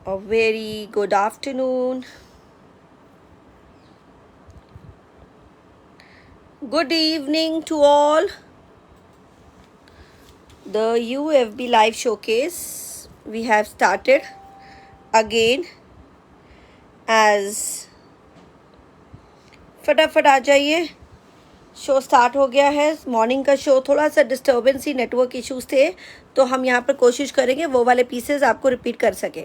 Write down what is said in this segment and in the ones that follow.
A very good afternoon. Good evening to all. The UFB live showcase we have started again as फटाफट आ जाइए. Show start हो गया है. Morning का show थोड़ा सा डिस्टर्बेंस ही नेटवर्क इश्यूज थे, तो हम यहाँ पर कोशिश करेंगे वो वाले पीसेस आपको रिपीट कर सके.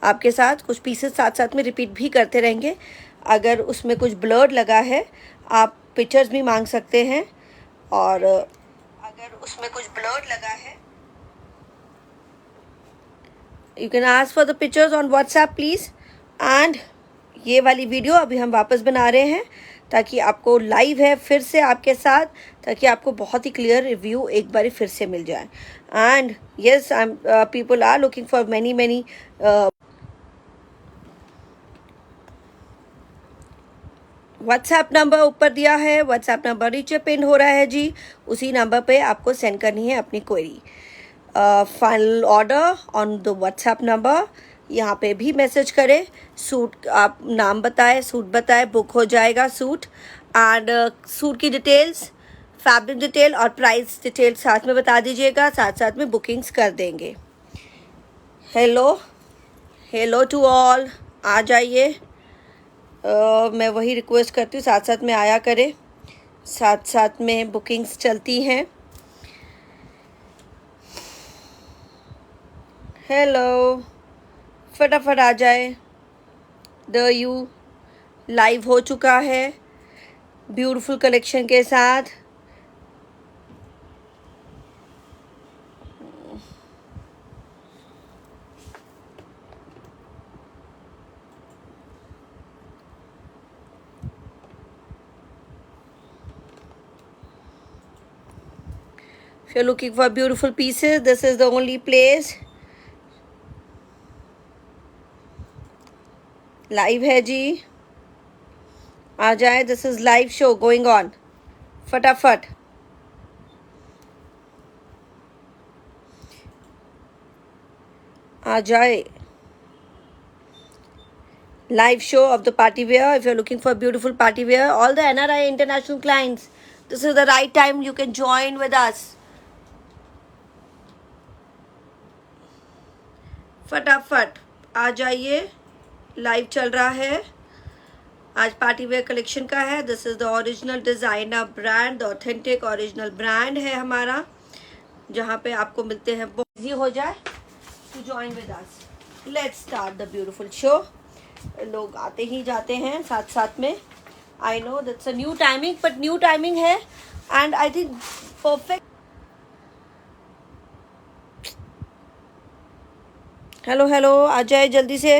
आपके साथ कुछ पीसेस साथ साथ में रिपीट भी करते रहेंगे. अगर उसमें कुछ ब्लर्ड लगा है आप पिक्चर्स भी मांग सकते हैं, और अगर उसमें कुछ ब्लर्ड लगा है you can ask for the pictures on WhatsApp please. And ये वाली वीडियो अभी हम वापस बना रहे हैं ताकि आपको लाइव है फिर से आपके साथ, ताकि आपको बहुत ही क्लियर रिव्यू एक बार फिर से मिल जाए. And yes, I am people are looking for many WhatsApp number ऊपर दिया है. व्हाट्सएप नंबर नीचे पिन हो रहा है जी. उसी नंबर पे आपको सेंड करनी है अपनी query. Final order on the WhatsApp number. यहाँ पे भी मैसेज करें. सूट आप नाम बताएं, सूट बताएं, बुक हो जाएगा सूट. एंड सूट की डिटेल्स, फैब्रिक डिटेल और प्राइस डिटेल साथ में बता दीजिएगा. साथ साथ में बुकिंग्स कर देंगे. हेलो टू ऑल, आ जाइए. मैं वही रिक्वेस्ट करती हूँ साथ साथ में आया करें. साथ साथ में बुकिंग्स चलती हैं. हेलो, फटाफट आ जाए. द यू लाइव हो चुका है ब्यूटीफुल कलेक्शन के साथ. If you're looking for beautiful pieces, this is the only place. Live है जी, आ जाए. This is live show going on. फटाफट आ जाए. Live show of the party wear. If you're looking for beautiful party wear, all the NRI international clients, this is the right time. You can join with us. फटाफट आ जाइए. Live चल रहा है. आज party wear collection का है. This is the original designer brand, the authentic original brand है हमारा, जहाँ पे आपको मिलते हैं. बहुत इजी हो जाए to join with us. Let's start the beautiful show. लोग आते ही जाते हैं साथ साथ में. I know that's a new timing, but new timing है and I think perfect. Hello, आ जाए जल्दी से.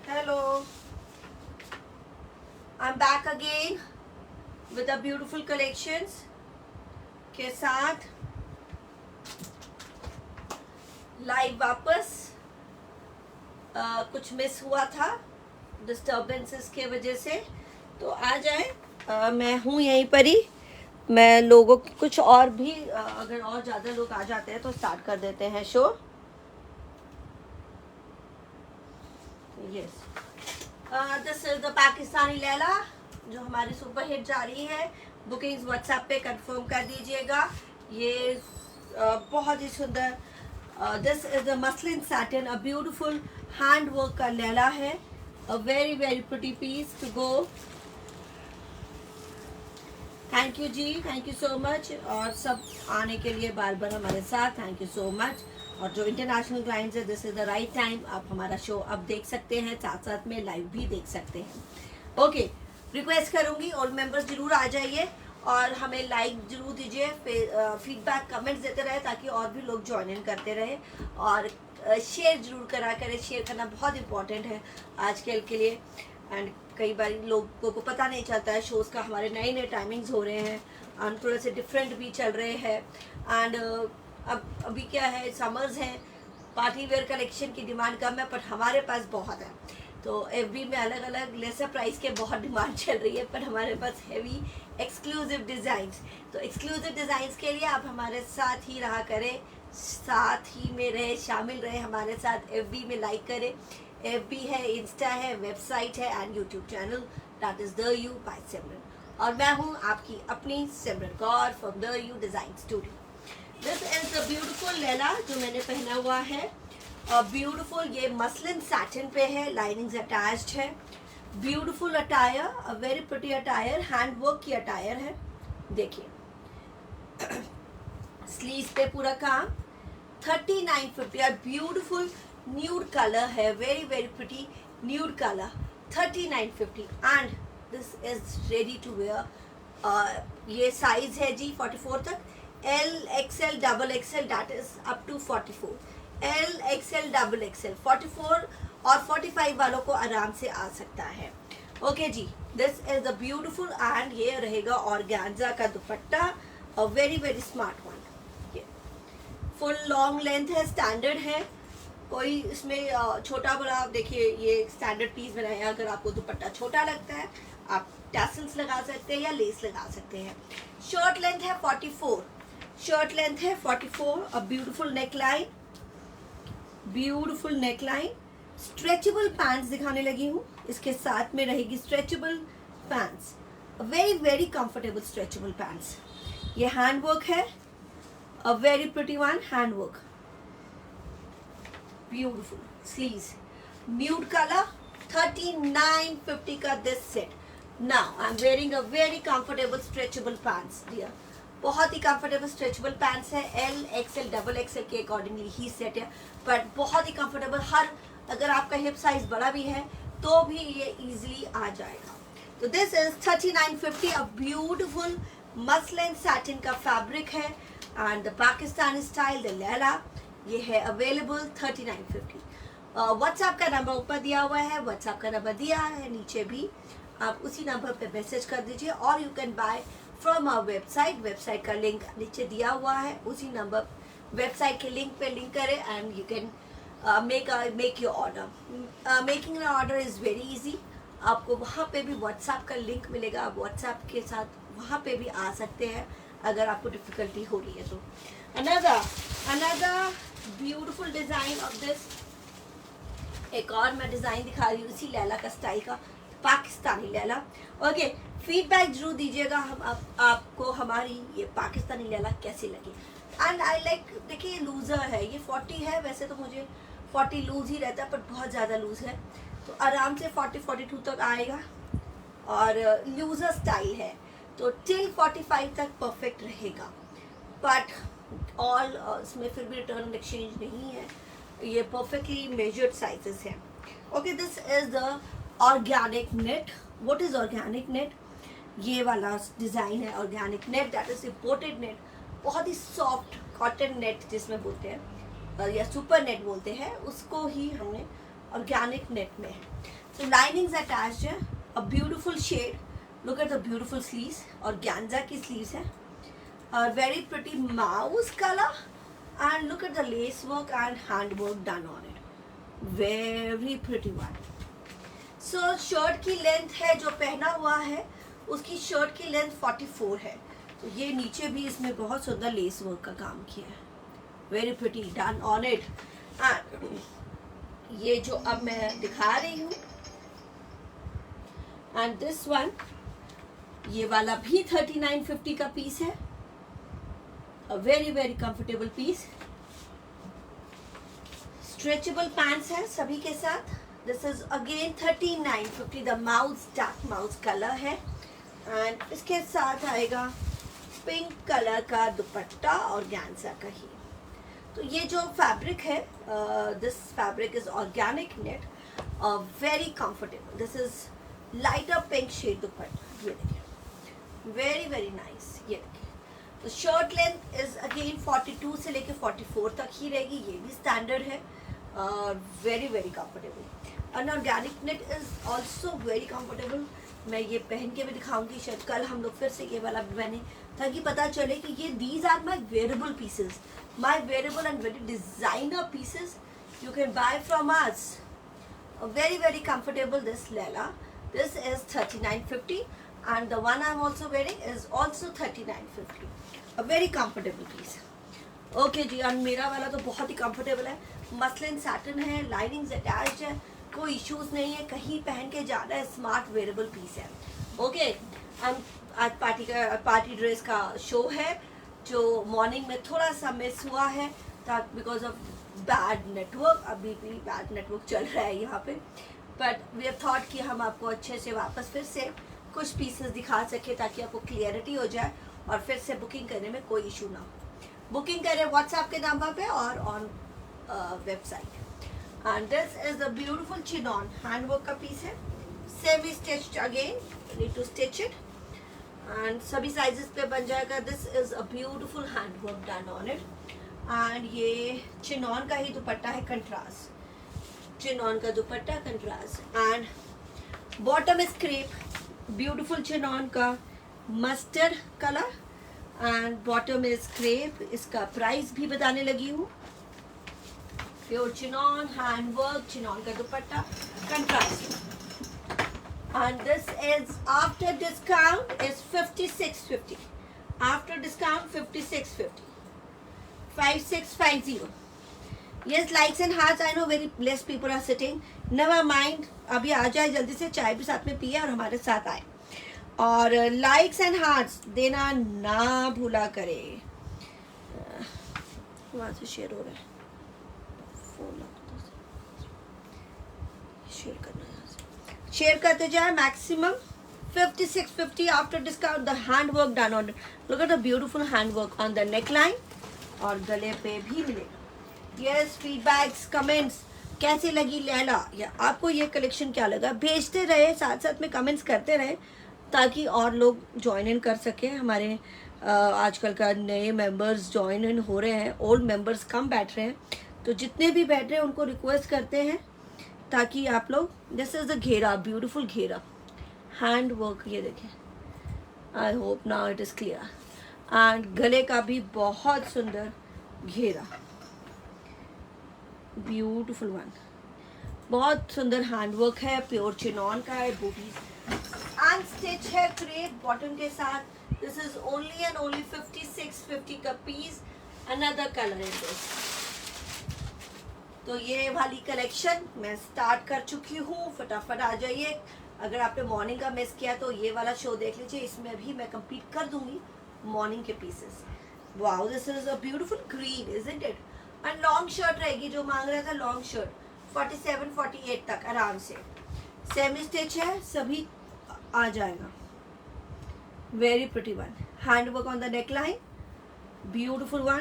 Hello, I am back again with the beautiful collections के साथ. लाइव वापस. कुछ मिस हुआ था डिस्टर्बेंसेस के वजह से, तो आ जाए. मैं हूँ यहीं पर ही. मैं लोगों की कुछ और भी अगर और ज़्यादा लोग आ जाते हैं तो स्टार्ट कर देते हैं show. Yes, this is the Pakistani Laila जो हमारी सुपर हिट जा रही है. बुकिंग्स व्हाट्सएप पे कंफर्म कर दीजिएगा. ये बहुत ही सुंदर. This is the muslin satin, a beautiful hand work का लैला है. A very very pretty piece to go. Thank you जी, थैंक यू सो मच. और सब आने के लिए बार बार हमारे साथ थैंक यू सो मच. और जो इंटरनेशनल क्लाइंट्स है, this is the right time. आप हमारा शो अब देख सकते हैं, साथ साथ में लाइव भी देख सकते हैं. ओके, रिक्वेस्ट करूंगी और मेंबर्स जरूर आ जाइए और हमें लाइक जरूर दीजिए. फीडबैक कमेंट्स देते रहे ताकि और भी लोग ज्वाइन इन करते रहे. और शेयर जरूर करा करें. शेयर करना बहुत इंपॉर्टेंट है आजकल के लिए. एंड कई बार लोगों को पता नहीं चलता है शोज़ का. हमारे नए नए टाइमिंग्स हो रहे हैं और थोड़े से डिफरेंट भी चल रहे हैं. एंड अब अभी क्या है, समर्स हैं, पार्टी वेयर कलेक्शन की डिमांड कम है, पर हमारे पास बहुत है. तो एफबी में अलग अलग लेसर प्राइस के बहुत डिमांड चल रही है, पर हमारे पास हैवी एक्सक्लूसिव डिज़ाइंस. तो एक्सक्लूसिव डिज़ाइंस के लिए आप हमारे साथ ही रहा करें. साथ ही में रहे, शामिल रहे हमारे साथ। FB में लाइक करें। FB है, इंस्टा है, वेबसाइट है and YouTube channel, that is the U by Simran. और मैं हूँ आपकी अपनी Simran Kaur from the U design studio. This is the beautiful Laila जो मैंने पहना हुआ है, और ब्यूटीफुल ये मसलिन सैटिन पे है, लाइनिंग्स अटैच्ड है। Beautiful attire, a very pretty attire, hand work की अटायर है। देखिए स्लीव्स पे पूरा काम। 3950, ब्यूटीफुल न्यूड कलर है, very very pretty nude colour. 3950 and this is ready to wear. ये साइज है जी 44 तक, L XL double XL, that is up to 44। L XL double XL 44 और 45 वालों को आराम से आ सकता है। ओके जी, this is the beautiful and ये रहेगा ऑर्गेन्जा का दुपट्टा, और very very smart one. Full long length है, स्टैंडर्ड है, कोई इसमें छोटा बड़ा। देखिए ये स्टैंडर्ड पीस बनाया। अगर आपको दुपट्टा छोटा लगता है आप टैसल्स लगा सकते हैं या लेस लगा सकते हैं। शर्ट लेंथ है 44, शर्ट लेंथ है 44। A beautiful neck line, beautiful neck line. Stretchable pants दिखाने लगी हूँ, इसके साथ में रहेगी stretchable pants, very very comfortable stretchable pants. ये हैंड वर्क है, a very pretty one hand work, beautiful sleeves, nude colour. 3950 का this set. Now I am wearing a very comfortable stretchable pants dear, बहुत ही comfortable stretchable pants है। L XL double XL के accordingly ही set है, but बहुत ही comfortable. हर अगर आपका हिप साइज बड़ा भी है तो भी ये इजीली आ जाएगा। तो this is 3950, a beautiful muslin satin का फैब्रिक है and the Pakistani style the Laila, ये है अवेलेबल 3950। व्हाट्सएप का नंबर ऊपर दिया हुआ है, व्हाट्सएप का नंबर दिया है नीचे भी, आप उसी नंबर पे मैसेज कर दीजिए। और you can buy from our website, website का लिंक नीचे दिया हुआ है, उसी नंबर वेबसाइट के लिंक पे लिंक करें and you can make your order. Making an order is very easy. आपको वहाँ पे भी व्हाट्सएप का लिंक मिलेगा, आप व्हाट्सएप के साथ वहाँ पे भी आ सकते हैं अगर आपको डिफ़िकल्टी हो रही है तो। Another beautiful design of this, एक और मैं डिज़ाइन दिखा रही हूँ इसी लैला का स्टाइल का, पाकिस्तानी लैला। ओके, फीडबैक जरूर दीजिएगा हम आपको हमारी ये पाकिस्तानी लैला कैसी लगी। एंड आई लाइक, देखिए लूज़र है, ये 40 है, वैसे तो मुझे 40 लूज ही रहता है, पर बहुत ज़्यादा लूज है तो आराम से 40-42 तक आएगा। और लूज़र स्टाइल है तो टिल 45 तक परफेक्ट रहेगा, बट ऑल इसमें फिर भी रिटर्न एक्सचेंज नहीं है, ये परफेक्टली मेजर्ड साइजेस हैं। Okay, this is the organic net. What is organic net? ये वाला डिज़ाइन है organic net, that is imported net, बहुत ही सॉफ्ट कॉटन नेट जिसमें बोलते हैं या सुपर नेट बोलते हैं, उसको ही हमने ऑर्गेनिक नेट में है। सो लाइनिंग्स अटैच्ड है, a beautiful shade, look at the beautiful sleeves, organza की स्लीव्स है, और very pretty mouse colour and look at the lace work and hand work done on it, very pretty one. So shirt की length है जो पहना हुआ है उसकी शर्ट की लेंथ 44 है, तो ये नीचे भी इसमें बहुत सुंदर लेस वर्क का काम किया है, very pretty done on it. And ये जो अब मैं दिखा रही हूँ एंड दिस वन, ये वाला भी 3950 का पीस है, a very very comfortable piece, stretchable pants है सभी के साथ। this is again 3950, the mouse dark mouse color है एंड इसके साथ आएगा पिंक कलर का दुपट्टा और ऑर्गेन्जा का ही। तो ये जो फैब्रिक है, this fabric is organic net, very comfortable. This is lighter pink shade dupatta, ये देखिए वेरी वेरी नाइस। ये देखिए, तो शर्ट लेंथ इज अगेन 42 से लेके 44 तक ही रहेगी, ये भी स्टैंडर्ड है, very very comfortable. And organic net is also very comfortable. मैं ये पहन के भी दिखाऊंगी शायद कल हम लोग फिर से ये वाला भी पहने, ताकि पता चले कि ये these are my wearable pieces, my wearable and very designer pieces you can buy from us. Very very comfortable this लैला, this is 3950 and the one I'm also wearing is also 3950, a very comfortable piece. Okay जी, और मेरा वाला तो बहुत ही comfortable है, muslin satin है, लाइनिंग्स अटैच्ड है, कोई इश्यूज नहीं है, कहीं पहन के जाना है, स्मार्ट वेयरेबल पीस है। ओके, आज पार्टी ड्रेस का शो है जो मॉर्निंग में थोड़ा सा मिस हुआ है बिकॉज ऑफ बैड नेटवर्क, अभी भी बैड नेटवर्क चल रहा है यहाँ पे, बट वी हैव थॉट कि हम आपको अच्छे से वापस फिर से कुछ पीसेस दिखा सके ताकि आपको क्लियरिटी हो जाए और फिर से बुकिंग करने में कोई इशू ना हो। बुकिंग करें व्हाट्सएप के नंबर पे और on website. And this is the beautiful chinon handwork का पीस है, semi stitched, again need to stitch it and सभी साइजेस पे बन जाएगा। This is a beautiful handwork done on it and ये चिनॉन का ही दुपट्टा है, कंट्रास्ट चिनॉन का dupatta contrast and bottom is crepe, beautiful chinon का mustard colour and bottom is crepe. इसका प्राइस भी बताने लगी हूँ, प्योर चिनॉन हैंडवर्क, चिनॉन का dupatta contrast and this is after discount is 5650, after discount 5650, 5650. yes, likes and hearts, I know very less people are sitting, never mind, अभी आ जाए जल्दी से, चाय भी साथ में पिए और हमारे साथ आए और लाइक्स एंड हार्ट्स देना ना भूला करे। वहाँ से शेयर हो रहा है, फोन शेयर करना, शेयर करते जाए। Maximum 5650 after discount, the hand work done on, look at the beautiful hand work on the neck line और गले पे भी मिलेगा। यस, फीडबैक्स कमेंट्स कैसी लगी लैला, या आपको ये कलेक्शन क्या लगा, भेजते रहे, साथ साथ में कमेंट्स करते रहे ताकि और लोग ज्वाइन इन कर सकें। हमारे आजकल का नए मेंबर्स ज्वाइन इन हो रहे हैं, ओल्ड मेंबर्स कम बैठ रहे हैं, तो जितने भी बैठ रहे हैं उनको रिक्वेस्ट करते हैं ताकि आप लोग, दिस इज द घेरा, ब्यूटीफुल घेरा हैंड वर्क, ये देखें, I hope now it is clear and गले का भी बहुत सुंदर घेरा, ब्यूटीफुल वन, बहुत सुंदर हैंड वर्क है, प्योर चिनॉन का है, बूटीज एंड स्टिच है क्रेप बॉटम के साथ। This is only and only 5650 का piece, another colour in this. तो ये वाली कलेक्शन मैं स्टार्ट कर चुकी हूँ, फटाफट आ जाइए। अगर आपने मॉर्निंग का मिस किया तो ये वाला शो देख लीजिए, इसमें भी मैं कंप्लीट कर दूंगी मॉर्निंग के pieces. Wow, this is a beautiful green, isn't it? And long shirt रहेगी, जो मांग रहा था लॉन्ग शर्ट 47-48 तक आराम से, सेमी स्टिच है, सभी आ जाएगा। Very pretty one, hand work on the neck line, beautiful one,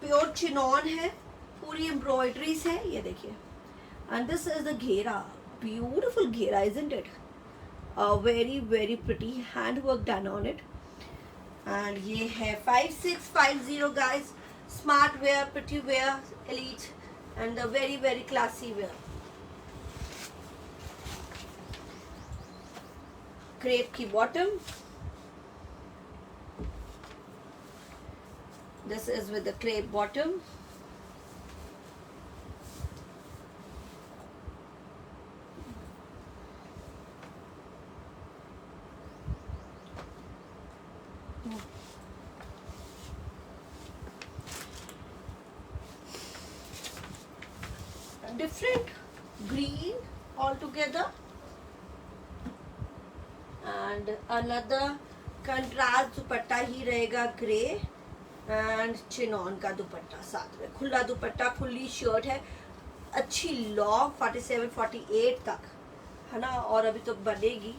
pure chinon है, पूरी एम्ब्रॉयडरीज है, ये देखिए एंड दिस इज द घेरा, ब्यूटीफुल घेरा, isn't it? Very very pretty hand work done on it and ये है 5650 guys, smart wear, pretty wear, elite and the very very classy wear. Crepe की bottom, this is with the crepe bottom, different green altogether and another contrast दुपट्टा ही रहेगा grey and chinon का दुपट्टा साथ में, खुला दुपट्टा, खुली shirt है, अच्छी लॉन्ग 47-48 तक है ना, और अभी तो बनेगी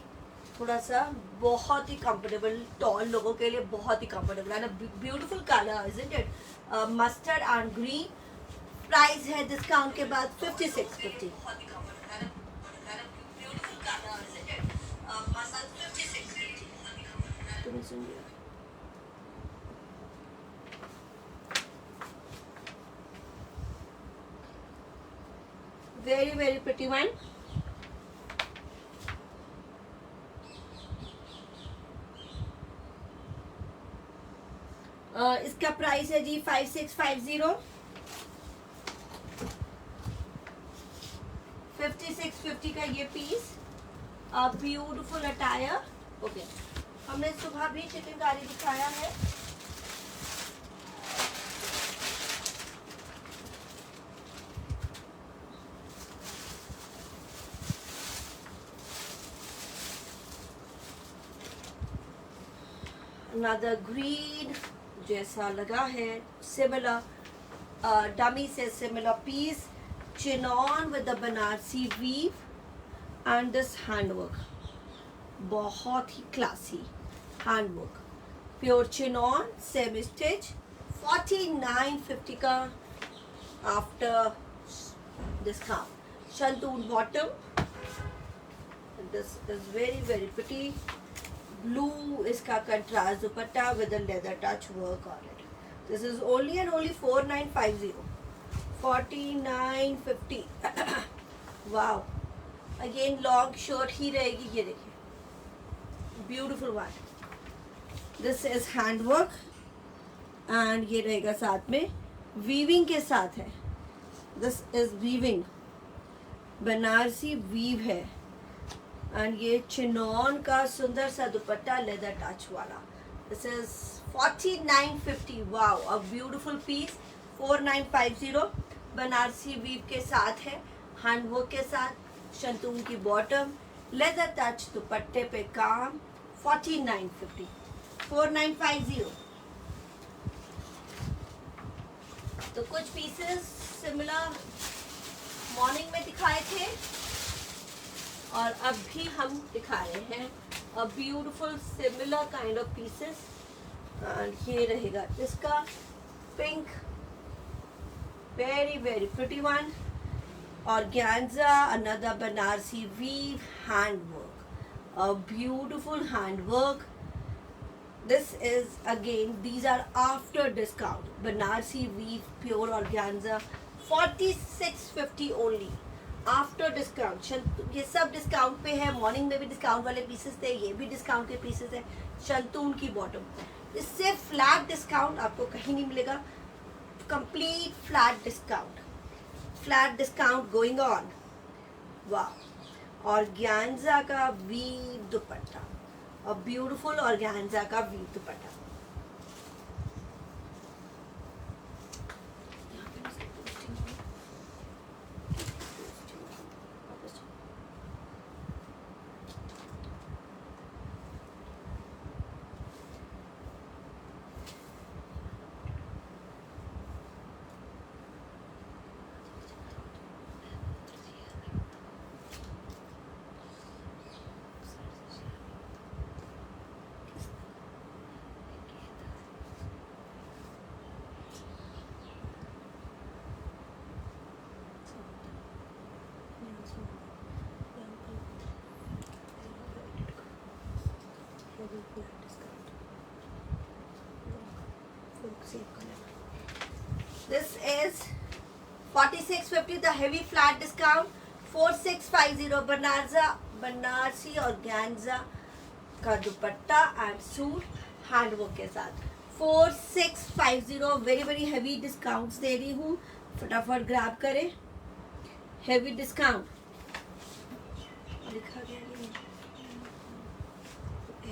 थोड़ा सा, बहुत ही कंफर्टेबल, टॉल लोगों के लिए बहुत ही कंफर्टेबल है ना, beautiful colour, isn't it? Mustard and green, price है डिस्काउंट के बाद 5650। वेरी वेरी प्रिटी वन, इसका प्राइस है जी 5650, 5650 का ये पीस, ब्यूटीफुल अटायर। ओके, हमने सुबह भी चिकनकारी दिखाया है, another green जैसा लगा है, similar dummy से similar piece, chinon with the Banarasi weave and this handwork, बहुत ही classy handwork, pure chinon semi stitch, 49.50 का after discount. Shantoon bottom. This is very very pretty. Blue इसका contrast dupatta with a leather touch work on it. This is only and only 4950. 49.50. Wow. Again long short ही रहेगी, ये देखिए. Beautiful one. This is handwork and ये रहेगा साथ में weaving के साथ है. This is weaving. Banarasi weave है and ये चिनॉन का सुंदर सा दुपट्टा लेदर टच वाला. This is 49.50. Wow, a beautiful piece. 4950 Banarasi weave के साथ है, हैंडवर्क के साथ, शंतून की बॉटम, लेदर टच दुपट्टे पे काम. 49.50. 4950. तो कुछ पीसेस सिमिलर मॉर्निंग में दिखाए थे और अब भी हम दिखा रहे हैं a beautiful similar kind of pieces. ये रहेगा इसका pink, very very pretty one. Organza, another Banarasi weave, handwork, a beautiful handwork. This is again, these are after discount. Banarsi weave pure organza 4650 only after discount. ये सब discount पे है. Morning में भी discount वाले पीसेस थे, ये भी डिस्काउंट के पीसेस है. शंतून की बॉटम, इससे फ्लैट डिस्काउंट आपको कहीं नहीं मिलेगा. Complete flat discount going on. वाह. ऑर्गेन्जा का weave dupatta, a beautiful organza का weave dupatta. This is 4650, the heavy flat discount. 4650 Banarasi organza का दुपट्टा एंड सूट हैंडवर्क के साथ. 4650 वेरी वेरी हेवी डिस्काउंट्स दे रही हूँ, फटाफट ग्रैब करें. हेवी डिस्काउंट लिखा गया नहीं.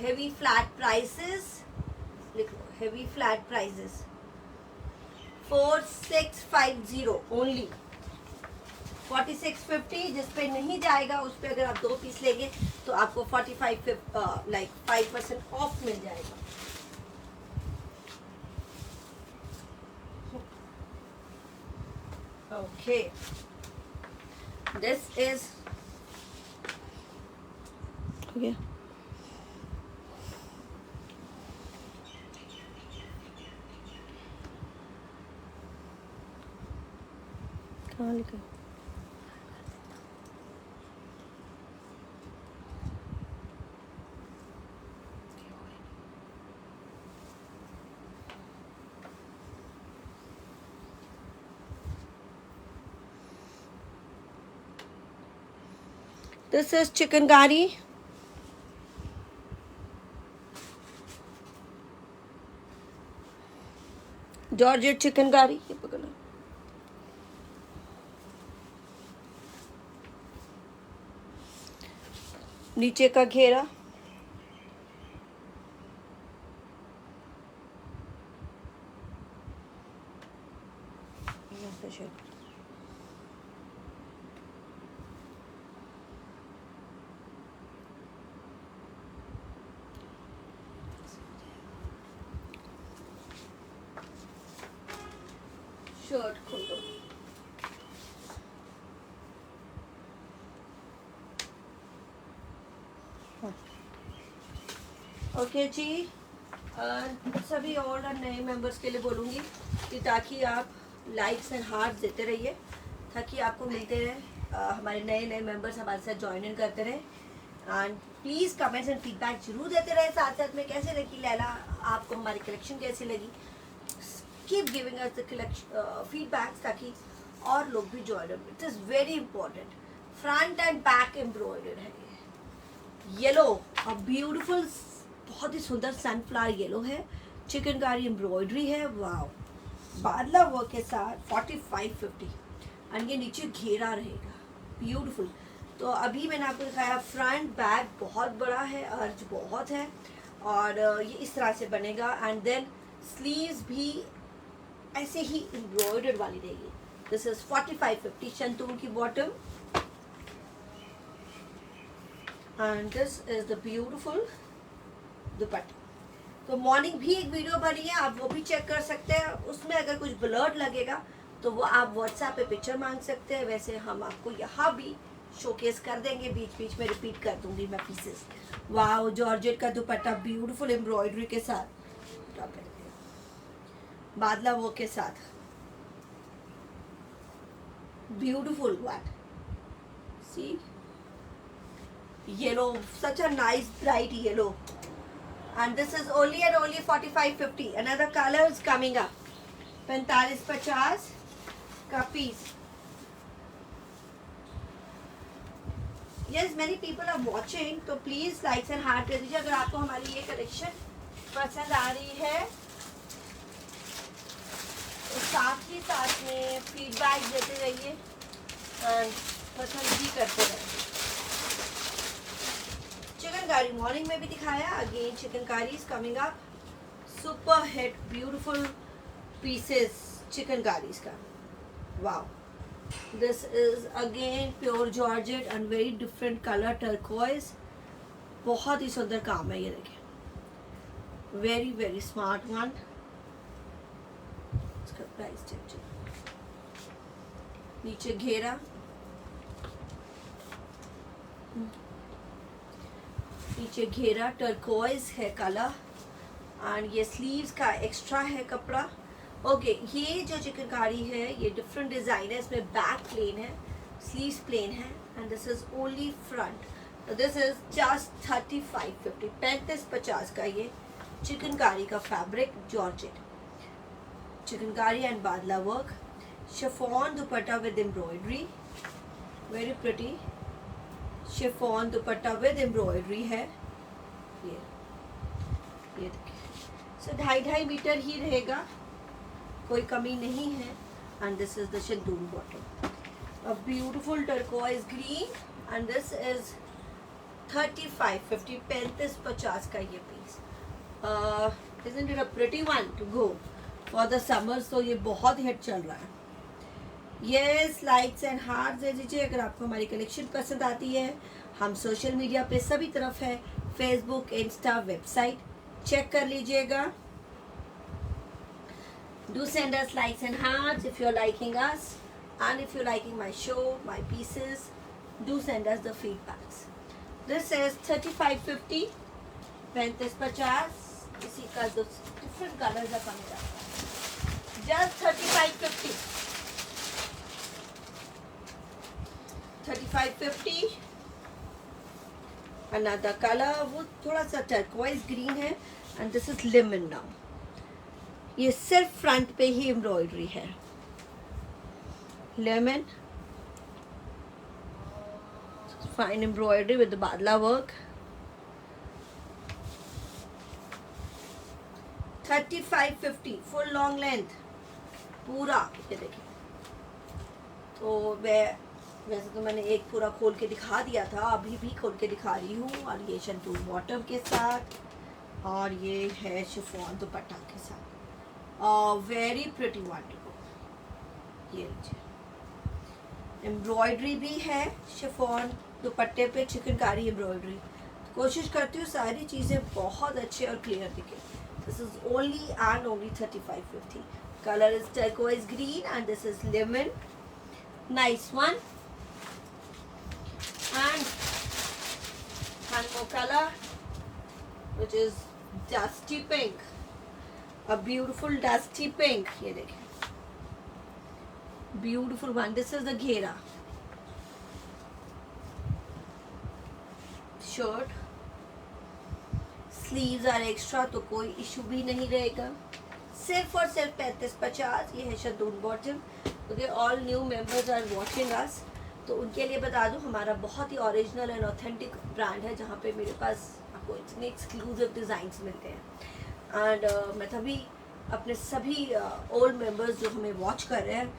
हेवी फ्लैट प्राइसेस लिख लो. Heavy flat prices 4650 only. 4650 जिस पे नहीं जाएगा उस पे अगर आप 2 पीस लेंगे तो आपको 45 लाइक 5% ऑफ मिल जाएगा. ओके, दिस इज हो गया. कहाँ लिखा? This is chickengari. Georgette chikankari. ये पकड़ो. नीचे का घेरा, शर्ट खोल दो। ओके जी, सभी और नए मेंबर्स के लिए बोलूँगी कि ताकि आप लाइक्स एंड हार्ट देते रहिए, ताकि आपको मिलते रहे हमारे नए नए मेंबर्स हमारे साथ ज्वाइन इन करते रहे। And please comments and feedback जरूर देते रहे, साथ साथ में कैसे लगी लैला, आपको हमारी कलेक्शन कैसी लगी। Keep giving us the collection feedbacks ताकि और लोग भी ज्वाइन हो। It is very important. Front end back embroidered है ये। येलो और ब्यूटीफुल, बहुत ही सुंदर सनफ्लावर येलो है, चिकनकारी एम्ब्रॉयडरी है। वाओ, बादला वर्क के साथ 4550 एंड ये नीचे घेरा रहेगा, ब्यूटीफुल। तो अभी मैंने आपको दिखाया फ्रंट बैक, बहुत बड़ा है, अर्ज बहुत है और ये इस तरह से बनेगा। एंड देन स्लीव्स भी ऐसे ही एम्ब्रॉयडर्ड वाली रहेगी। दिस इज 4550 शंतून की bottom and this is the beautiful दुपट्टा। तो मॉर्निंग भी एक वीडियो बनी है, आप वो भी चेक कर सकते हैं। उसमें अगर कुछ ब्लर्ड लगेगा तो वो आप व्हाट्सएप पे पिक्चर मांग सकते हैं। वैसे हम आपको यहाँ भी शोकेस कर देंगे, बीच बीच में रिपीट कर दूंगी मैं पीसेस। वाओ, जॉर्जेट का दुपट्टा ब्यूटीफुल एम्ब्रॉयडरी के साथ, बादला वो के साथ beautiful what see yellow, such a nice bright yellow. And this is only and only 4550. Another color is coming up. 4550 का piece. Yes, many people are watching, तो please likes and heart दे दीजिए अगर आपको हमारी ये कलेक्शन पसंद आ रही है। तो साथ ही साथ में फीडबैक देते रहिए और पसंद भी करते रहिए। चिकनकारी मॉर्निंग में भी दिखाया, again chikankari is coming up. Super hit beautiful pieces chikankaris का। Wow, this is again pure georgette and very different colour turquoise. बहुत ही सुंदर काम है ये, देखिए, वेरी वेरी स्मार्ट वन। इसका प्राइस चेक, नीचे घेरा, नीचे घेरा टर्कोइज है कलर एंड ये स्लीव्स का एक्स्ट्रा है कपड़ा। ओके, ये जो चिकनकारी है ये डिफरेंट डिजाइन है, इसमें बैक प्लेन है, स्लीव्स प्लेन है and this is only front. This is just 3550, 3550 का ये चिकनकारी का फैब्रिक, जॉर्जेट चिकनकारी एंड बादला work, chiffon dupatta with embroidery, very pretty chiffon dupatta with embroidery है। ये देखिए, सो 2.5 मीटर ही रहेगा, कोई कमी नहीं है। And this is the shantoon bottom, a beautiful turquoise green and this is 3550, 3550 का ये पीस। Isn't it a pretty one to go for the summers? तो ये बहुत हिट चल रहा है। येस, लाइक्स एंड हार्ट दे दीजिए अगर आपको हमारी कलेक्शन पसंद आती है। हम सोशल मीडिया पे सभी तरफ है, फेसबुक, इंस्टा, वेबसाइट, चेक कर लीजिएगा। Do send us likes and hearts if you are liking us and if you liking my show, my pieces, do send us the feedbacks. This is 3550, 3550। इसी का different colours are coming up. Just 3550, 3550। Another color, वो थोड़ा सा turquoise green है and this is lemon now. ये सिर्फ front पे ही embroidery है, लेमन फाइन एम्ब्रॉयडरी विद बादला वर्क। 3550 फुल लॉन्ग लेंथ पूरा, ये देखिए। तो वैसे तो मैंने एक पूरा खोल के दिखा दिया था, अभी भी खोल के दिखा रही हूँ। और ये शंतून बॉटम के साथ और ये है शिफॉन दुपट्टा के साथ, वेरी प्रिटी वंडरफुल। ये लीजिए, एम्ब्रॉयडरी भी है शिफॉन दुपट्टे पे, चिकनकारी एम्ब्रॉयडरी। कोशिश करती हूँ सारी चीज़ें बहुत अच्छे और क्लियर दिखे। This is only and only 3550। color is turquoise green and this is lemon. Nice one. And one more color which is dusty pink, a beautiful dusty pink. ये देखिए, beautiful one. This is the घेरा shirt. Sleeves are extra तो कोई issue भी नहीं रहेगा. सिर्फ और सिर्फ 35-50. ये है शदून बॉटम. क्योंकि all new members are watching us, तो उनके लिए बता दूं हमारा बहुत ही ओरिजिनल एंड ऑथेंटिक ब्रांड है, जहाँ पे मेरे पास आपको इतने एक्सक्लूसिव डिज़ाइंस मिलते हैं. एंड मैं तभी अपने सभी ओल्ड मेंबर्स जो हमें वॉच कर रहे हैं,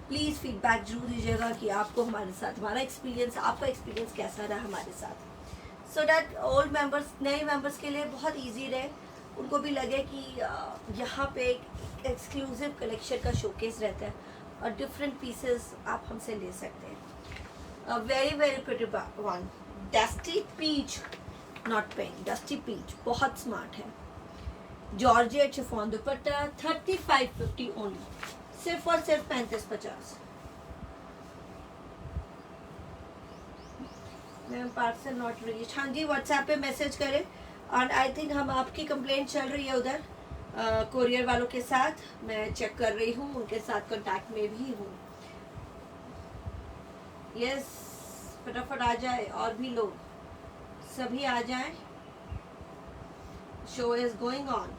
प्लीज़ फीडबैक जरूर दीजिएगा कि आपको हमारे साथ हमारा एक्सपीरियंस, आपका एक्सपीरियंस कैसा रहा हमारे साथ, सो दैट ओल्ड मेंबर्स, नए मेंबर्स के लिए बहुत इजी रहे, उनको भी लगे कि यहाँ पे एक एक्सक्लूसिव कलेक्शन का शोकेस रहता है और डिफरेंट पीसेस आप हमसे ले सकते हैं. Very very pretty one, dusty peach, not pink, dusty peach, बहुत स्मार्ट है. जॉर्जेट शिफॉन दुपट्टा, 3550 ओनली, सिर्फ और सिर्फ 3550. Ma'am parcel not reach. हाँ जी, व्हाट्सएप पे मैसेज करें. एंड आई थिंक हम आपकी कंप्लेंट चल रही है उधर कोरियर वालों के साथ, मैं चेक कर रही हूँ, उनके साथ कांटेक्ट में भी हूँ. यस, फटाफट आ जाए, और भी लोग सभी आ जाएं. Show is going on.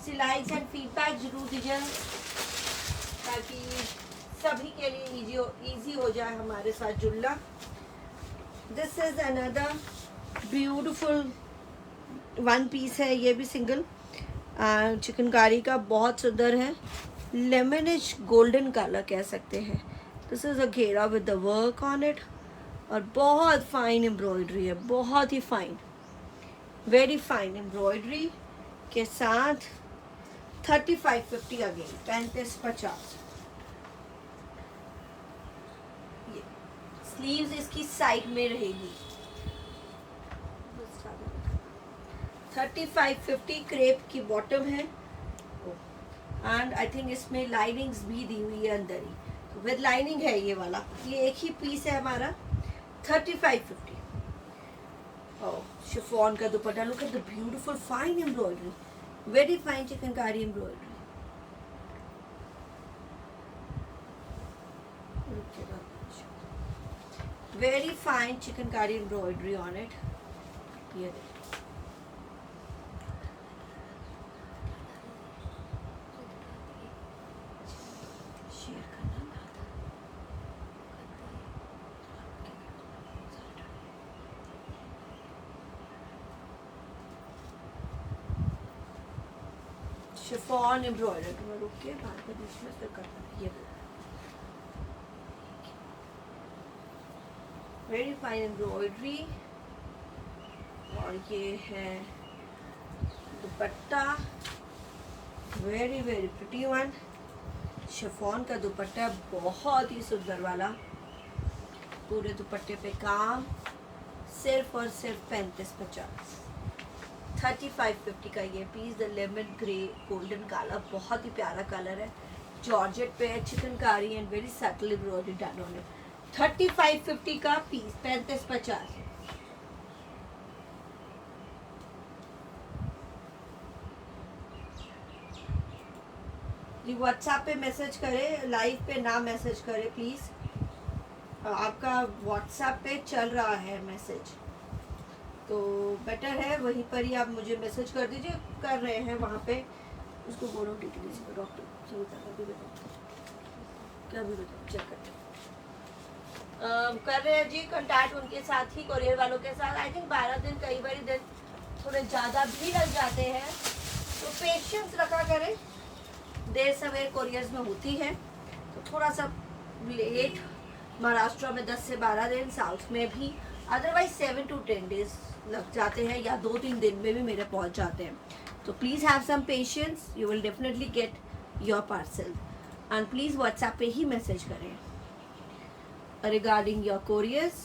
Likes and feedback जरूर दीजिए ताकि सभी के लिए इजी हो जाए हमारे साथ जुड़ना. This is another beautiful one piece है, ये भी सिंगल चिकनकारी का, बहुत सुंदर है. लेमनिश गोल्डन कलर कह सकते हैं. दिस इज अ घेरा with the work on it, और बहुत फाइन एम्ब्रॉयडरी है, बहुत ही फाइन, वेरी फाइन एम्ब्रॉयडरी के साथ. 3550 अगेन, 3550. स्लीव्स इसकी साइड में रहेगी. 3550 क्रेप की बॉटम है, एंड आई थिंक इसमें लाइनिंग्स भी दी हुई है अंदर ही, तो विद लाइनिंग है ये वाला. ये एक ही पीस है हमारा. 3550. शिफॉन का dupatta, look at the beautiful fine embroidery, very fine chikankari embroidery. Very fine chikankari embroidery on it. ये देखिए, शिफॉन एम्ब्रॉयडरी में रुक के बार बार बीच में फिर करना है. ये वेरी फाइन एम्ब्रॉयडरी, और ये है दुपट्टा, very very pretty one. Chiffon का दुपट्टा बहुत ही सुंदर वाला, पूरे दुपट्टे पे काम, सिर्फ और सिर्फ 3550. 3550 का ये piece. The lemon grey golden colour, बहुत ही प्यारा कलर है, जॉर्जेट पे है, chikankari and very subtle embroidery done on it. 3550 का पीस, 3550. जी व्हाट्सएप पे मैसेज करें, लाइव पे ना मैसेज करें प्लीज़. आपका व्हाट्सएप पे चल रहा है मैसेज, तो बेटर है वहीं पर ही आप मुझे मैसेज कर दीजिए. कर रहे हैं वहाँ पे, उसको बोलो डिटेल से, डॉक्टर सुनीता का भी बताओ, क्या भी बताओ, चेक करते कर रहे हैं जी. कॉन्टैक्ट उनके साथ ही, कोरियर वालों के साथ. आई थिंक 12 दिन, कई बार दिन थोड़े ज़्यादा भी लग जाते हैं, तो पेशेंस रखा करें. देर सवेर कोरियर्स में होती है, तो थोड़ा सा लेट. महाराष्ट्र में 10 से 12 दिन, साउथ में भी अदरवाइज 7 to 10 डेज लग जाते हैं, या 2-3 दिन में भी मेरे पहुंच जाते हैं. तो please have some patience, you will definitely get your parcel. And please WhatsApp पे ही मैसेज करें regarding your couriers.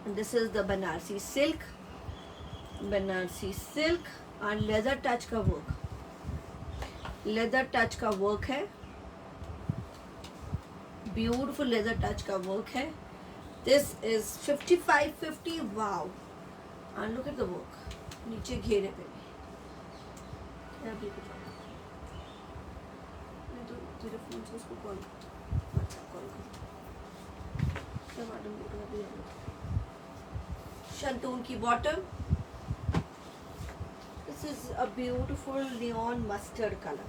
And this is the Banarsi silk, Banarasi silk और लेदर टच का वर्क, लेदर टच का वर्क है, ब्यूटीफुल लेदर टच का work है. This is 5550. Wow, and look at the work. नीचे घेरे पे भी तो तेरे फोन से उसको कॉल, अच्छा कॉल करो. शंतून की bottom. This is a beautiful neon mustard colour,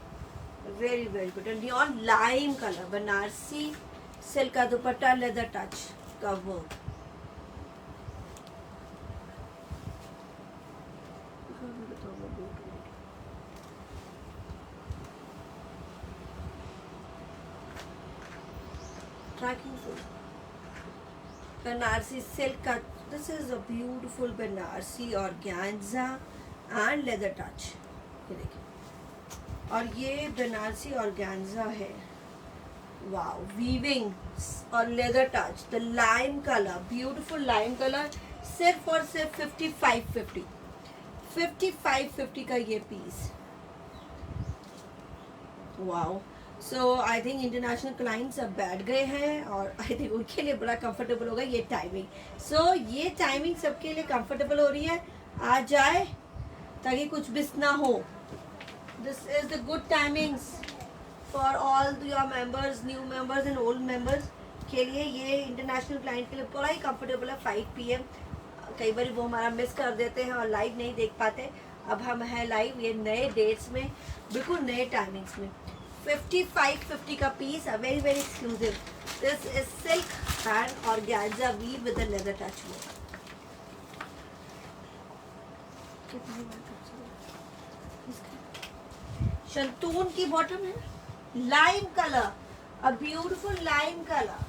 very very good. Neon lime colour, Banarasi silk का दुपट्टा, लेदर टच का वर्क. बनारसी सिल्क का. This is a beautiful Banarasi organza and leather touch. ये देखिए, और ये बनारसी ऑर्गेन्जा है. वाओ, वीविंग और leather touch, the lime colour, beautiful lime colour. सिर्फ और सिर्फ 5550, 5550 का ये piece. Wow. So I think international clients अब बैठ गए हैं और आई थिंक उनके लिए बड़ा कंफर्टेबल होगा ये टाइमिंग. सो ये टाइमिंग सबके लिए कंफर्टेबल हो रही है. आ जाए ताकि कुछ मिस ना हो. This is the good timings for all your members, new members and old members के लिए. ये इंटरनेशनल क्लाइंट के लिए बड़ा ही कंफर्टेबल है. 5 PM कई बार वो हमारा मिस कर देते हैं और लाइव नहीं देख पाते. अब हम हैं लाइव, ये नए डेट्स में, बिल्कुल नए टाइमिंग्स में. 5550 का पीस, very very exclusive. This is silk and organza weave with a leather touch work. Shantoon की बॉटम है, lime colour, a beautiful lime colour.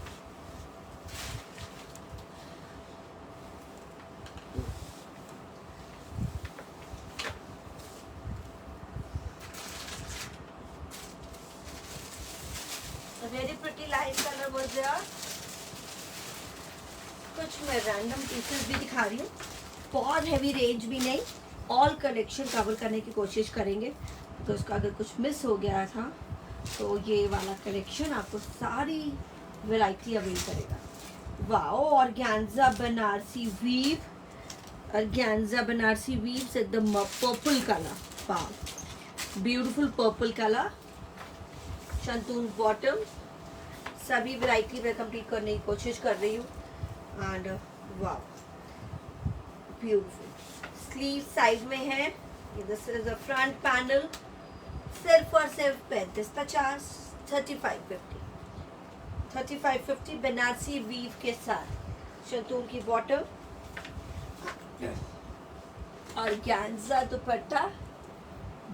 Very pretty light colour was there. कुछ मैं रैंडम पीसेस भी दिखा रही हूँ, बहुत हैवी रेंज भी नहीं. ऑल कलेक्शन कवर करने की कोशिश करेंगे. तो उसका अगर कुछ मिस हो गया था तो ये वाला कलेक्शन आपको सारी वैरायटी अवेल करेगा. Wow, organza Banarasi weave, organza Banarasi weave से the purple colour. Wow, beautiful purple colour. Shantoon bottom. सभी वैरायटी में कंप्लीट करने की कोशिश कर रही हूँ. And wow, beautiful. Sleeve side में है. This is a front panel. सिर्फ और सिर्फ 3550, 3550, 3550 बनारसी वीव के साथ. शंतून की bottom, organza dupatta,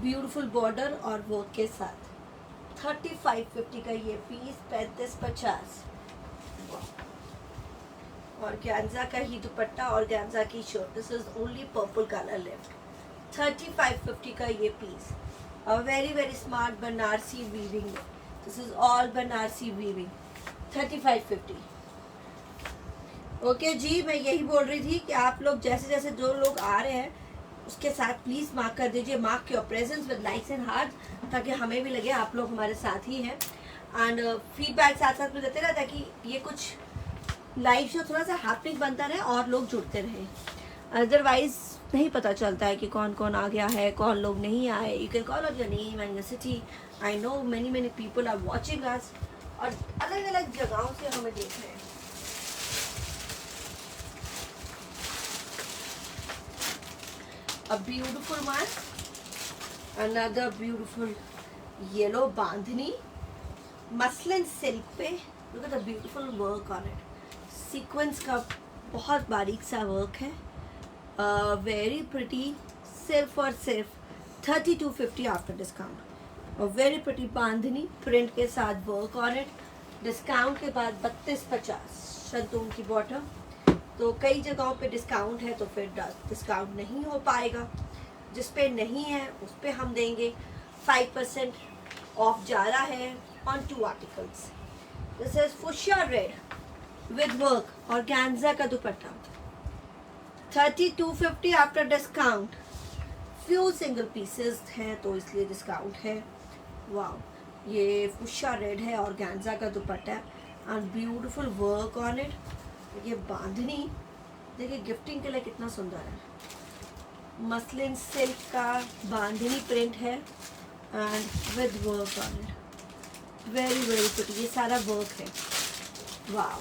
beautiful border और वर्क के साथ. 3550 का ये पीस, 3550. ऑर्गेन्जा का ही दुपट्टा, ऑर्गेन्जा की shirt. This is only purple colour left. 3550 का ये पीस. A very very smart Banarasi weaving. This is all Banarasi weaving. 3550. Okay जी, मैं यही बोल रही थी कि आप लोग जैसे जैसे जो लोग आ रहे हैं उसके साथ प्लीज़ मार्क कर दीजिए. Mark your presence with likes and heart, ताकि हमें भी लगे आप लोग हमारे साथ ही हैं. एंड फीडबैक साथ साथ में देते रहे ताकि ये कुछ लाइव शो थोड़ा सा हैपनिंग बनता रहे और लोग जुड़ते रहे. अदरवाइज नहीं पता चलता है कि कौन कौन आ गया है, कौन लोग नहीं आए. You can call out your name and your city. I know many many people are watching us और अलग अलग जगहों से हमें देख रहे हैं. A beautiful one, another beautiful yellow bandhani, muslin silk पे. look at the beautiful work on it. Sequence का बहुत बारीक सा वर्क है. Very pretty. सिर्फ और सिर्फ 3250 आफ्टर डिस्काउंट. और वेरी प्रिटी बांधनी प्रिंट के साथ वर्क ऑन इट. डिस्काउंट के बाद 3250. शंतून की बॉटम. तो कई जगहों पे डिस्काउंट है तो फिर डिस्काउंट नहीं हो पाएगा. जिस पे नहीं है उस पे हम देंगे 5% ऑफ जा रहा है on 2 articles. This is fuchsia red with work, organza का dupatta. 3250 after discount. Few single pieces हैं तो इसलिए डिस्काउंट है। वाह, ये फुशा रेड है और ऑर्गेन्जा का दुपट्टा है and beautiful work on it. ये बांधनी देखिए गिफ्टिंग के लिए कितना सुंदर है। मसलिन सिल्क का बांधनी प्रिंट है and with work on it, very very pretty. ये सारा वर्क है। वाह,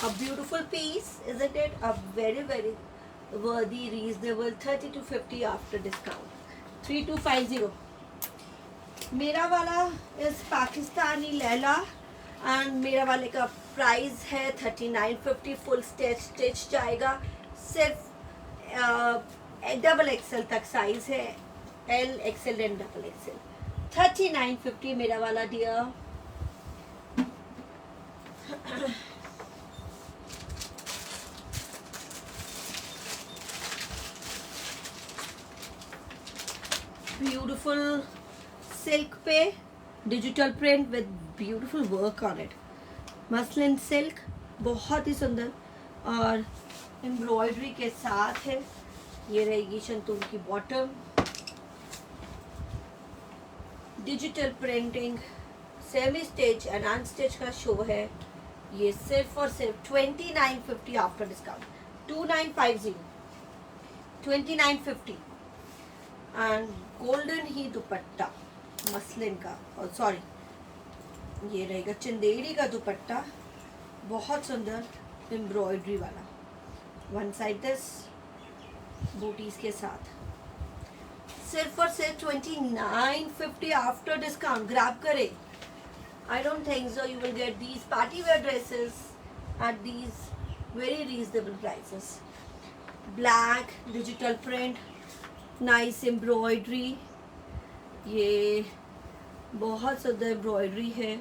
a beautiful piece isn't it? A very very worthy reasonable 3250 after discount 3250। मेरा वाला इस पाकिस्तानी लैला एंड मेरा वाले का प्राइस है 3950। फुल स्टिच जाएगा। सिर्फ डबल एक्सेल तक साइज है, L XL and double XL. 3950 मेरा वाला डियर। ब्यूटीफुल सिल्क पे digital print with beautiful work on it. Muslin silk बहुत ही सुंदर और एम्ब्रॉयडरी के साथ है। ये रहेगी शंतून की bottom. Digital printing, semi stitch and unstitch का शो है। ये सिर्फ और सिर्फ 2950 after discount 2950 2950 and golden he dupatta muslin का, और सॉरी ये रहेगा चंदेरी का दुपट्टा, बहुत सुंदर एम्ब्रॉयडरी वाला। वन साइड दिस बूटीज के साथ सिर्फ और सिर्फ 2950 आफ्टर डिस्काउंट। ग्रैब करे। I don't think so you will get these party wear dresses at these very reasonable prices. Black digital print, nice embroidery, ये बहुत सुंदर एम्ब्रॉयडरी है।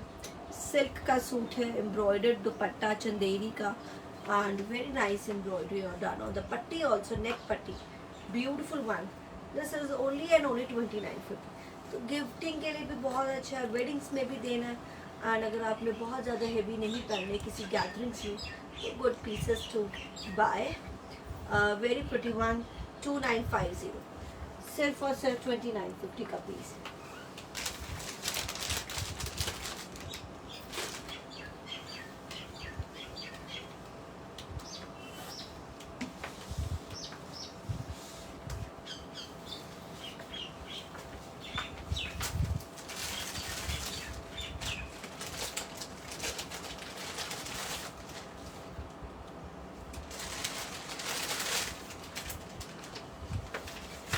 सिल्क का सूट है, एम्ब्रॉयडर्ड दुपट्टा चंदेरी का एंड वेरी नाइस एम्ब्रॉयडरी और done on the पट्टी also, नेक पट्टी beautiful one. This is only and only 2950। तो गिफ्टिंग के लिए भी बहुत अच्छा है, वेडिंग्स में भी देना है एंड अगर आपने बहुत ज़्यादा हेवी नहीं पहनने किसी गैदरिंग्स में तो good pieces to buy. Very pretty one 2950 सिर्फ और सिर्फ 2950 का piece.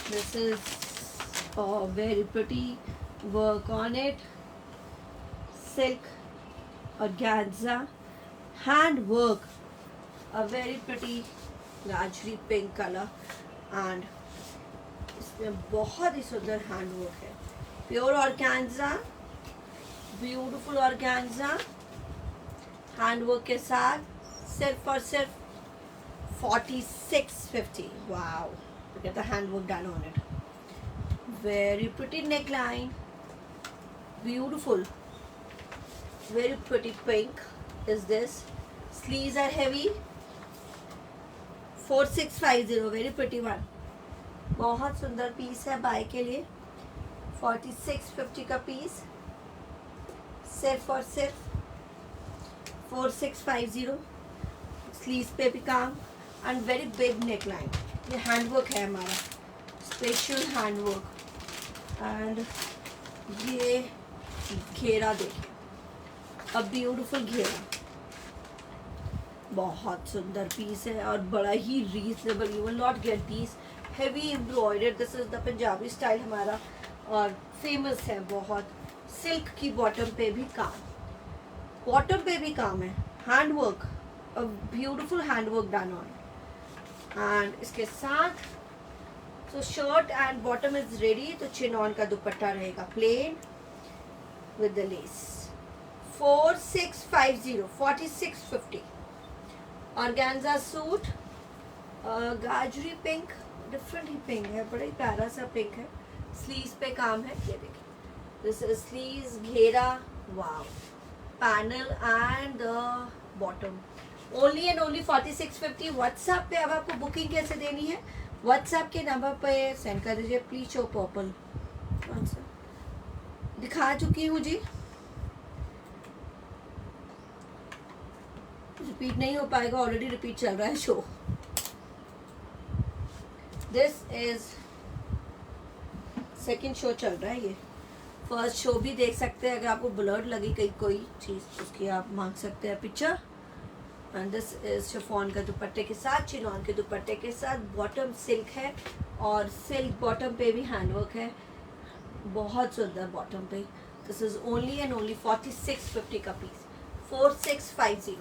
This is a very pretty work on it. Silk organza, hand work, a very pretty rajri pink color and इसमें बहुत ही सुंदर हैंड वर्क है। Pure organza, beautiful organza hand work के साथ सिर्फ और सिर्फ 4650। Wow, look at the handwork done on it. Very pretty neckline, beautiful, very pretty pink is this. Sleeves are heavy, 4650, very pretty one. बहुत सुंदर piece है bye के लिए। 4650 का पीस सिर्फ और सिर्फ 4650। स्लीव्स पे भी काम एंड वेरी बिग नेकलाइन। ये हैंडवर्क है हमारा, स्पेशल हैंडवर्क एंड ये घेरा देखिए, अ ब्यूटीफुल घेरा, बहुत सुंदर पीस है और बड़ा ही reasonable. You will not get these heavy embroidered. This is the Punjabi style हमारा और फेमस है बहुत। सिल्क की बॉटम पे भी काम, बॉटम पे भी काम है, handwork, a beautiful handwork done on and इसके साथ तो shirt and bottom is ready. तो चिन ऑन का दुपट्टा रहेगा plain with the lace. 4650 4650 organza suit, गाजरी पिंक, डिफरेंट ही पिंक है, बड़ा ही प्यारा सा पिंक है। स्लीव्स पे काम है, ये देखिए दिस इज स्लीव्स, घेरा, wow, panel and the bottom only and only 4650। WhatsApp पे अब आपको बुकिंग कैसे देनी है, व्हाट्सएप के नंबर पे सेंड कर दीजिए। प्लीज शो पर्पल, दिखा चुकी हूँ जी, रिपीट नहीं हो पाएगा, ऑलरेडी रिपीट चल रहा है show. This is second show चल रहा है, ये फर्स्ट शो भी देख सकते हैं। अगर आपको ब्लर्ड लगी कहीं कोई चीज़ उसकी आप मांग सकते हैं picture. And this is chiffon का दुपट्टे के साथ, चिनॉन के दुपट्टे के साथ। बॉटम सिल्क है और सिल्क बॉटम पे भी हैंडवर्क है, बहुत सुंदर बॉटम पे। This is only and only 4650 का पीस, 4650।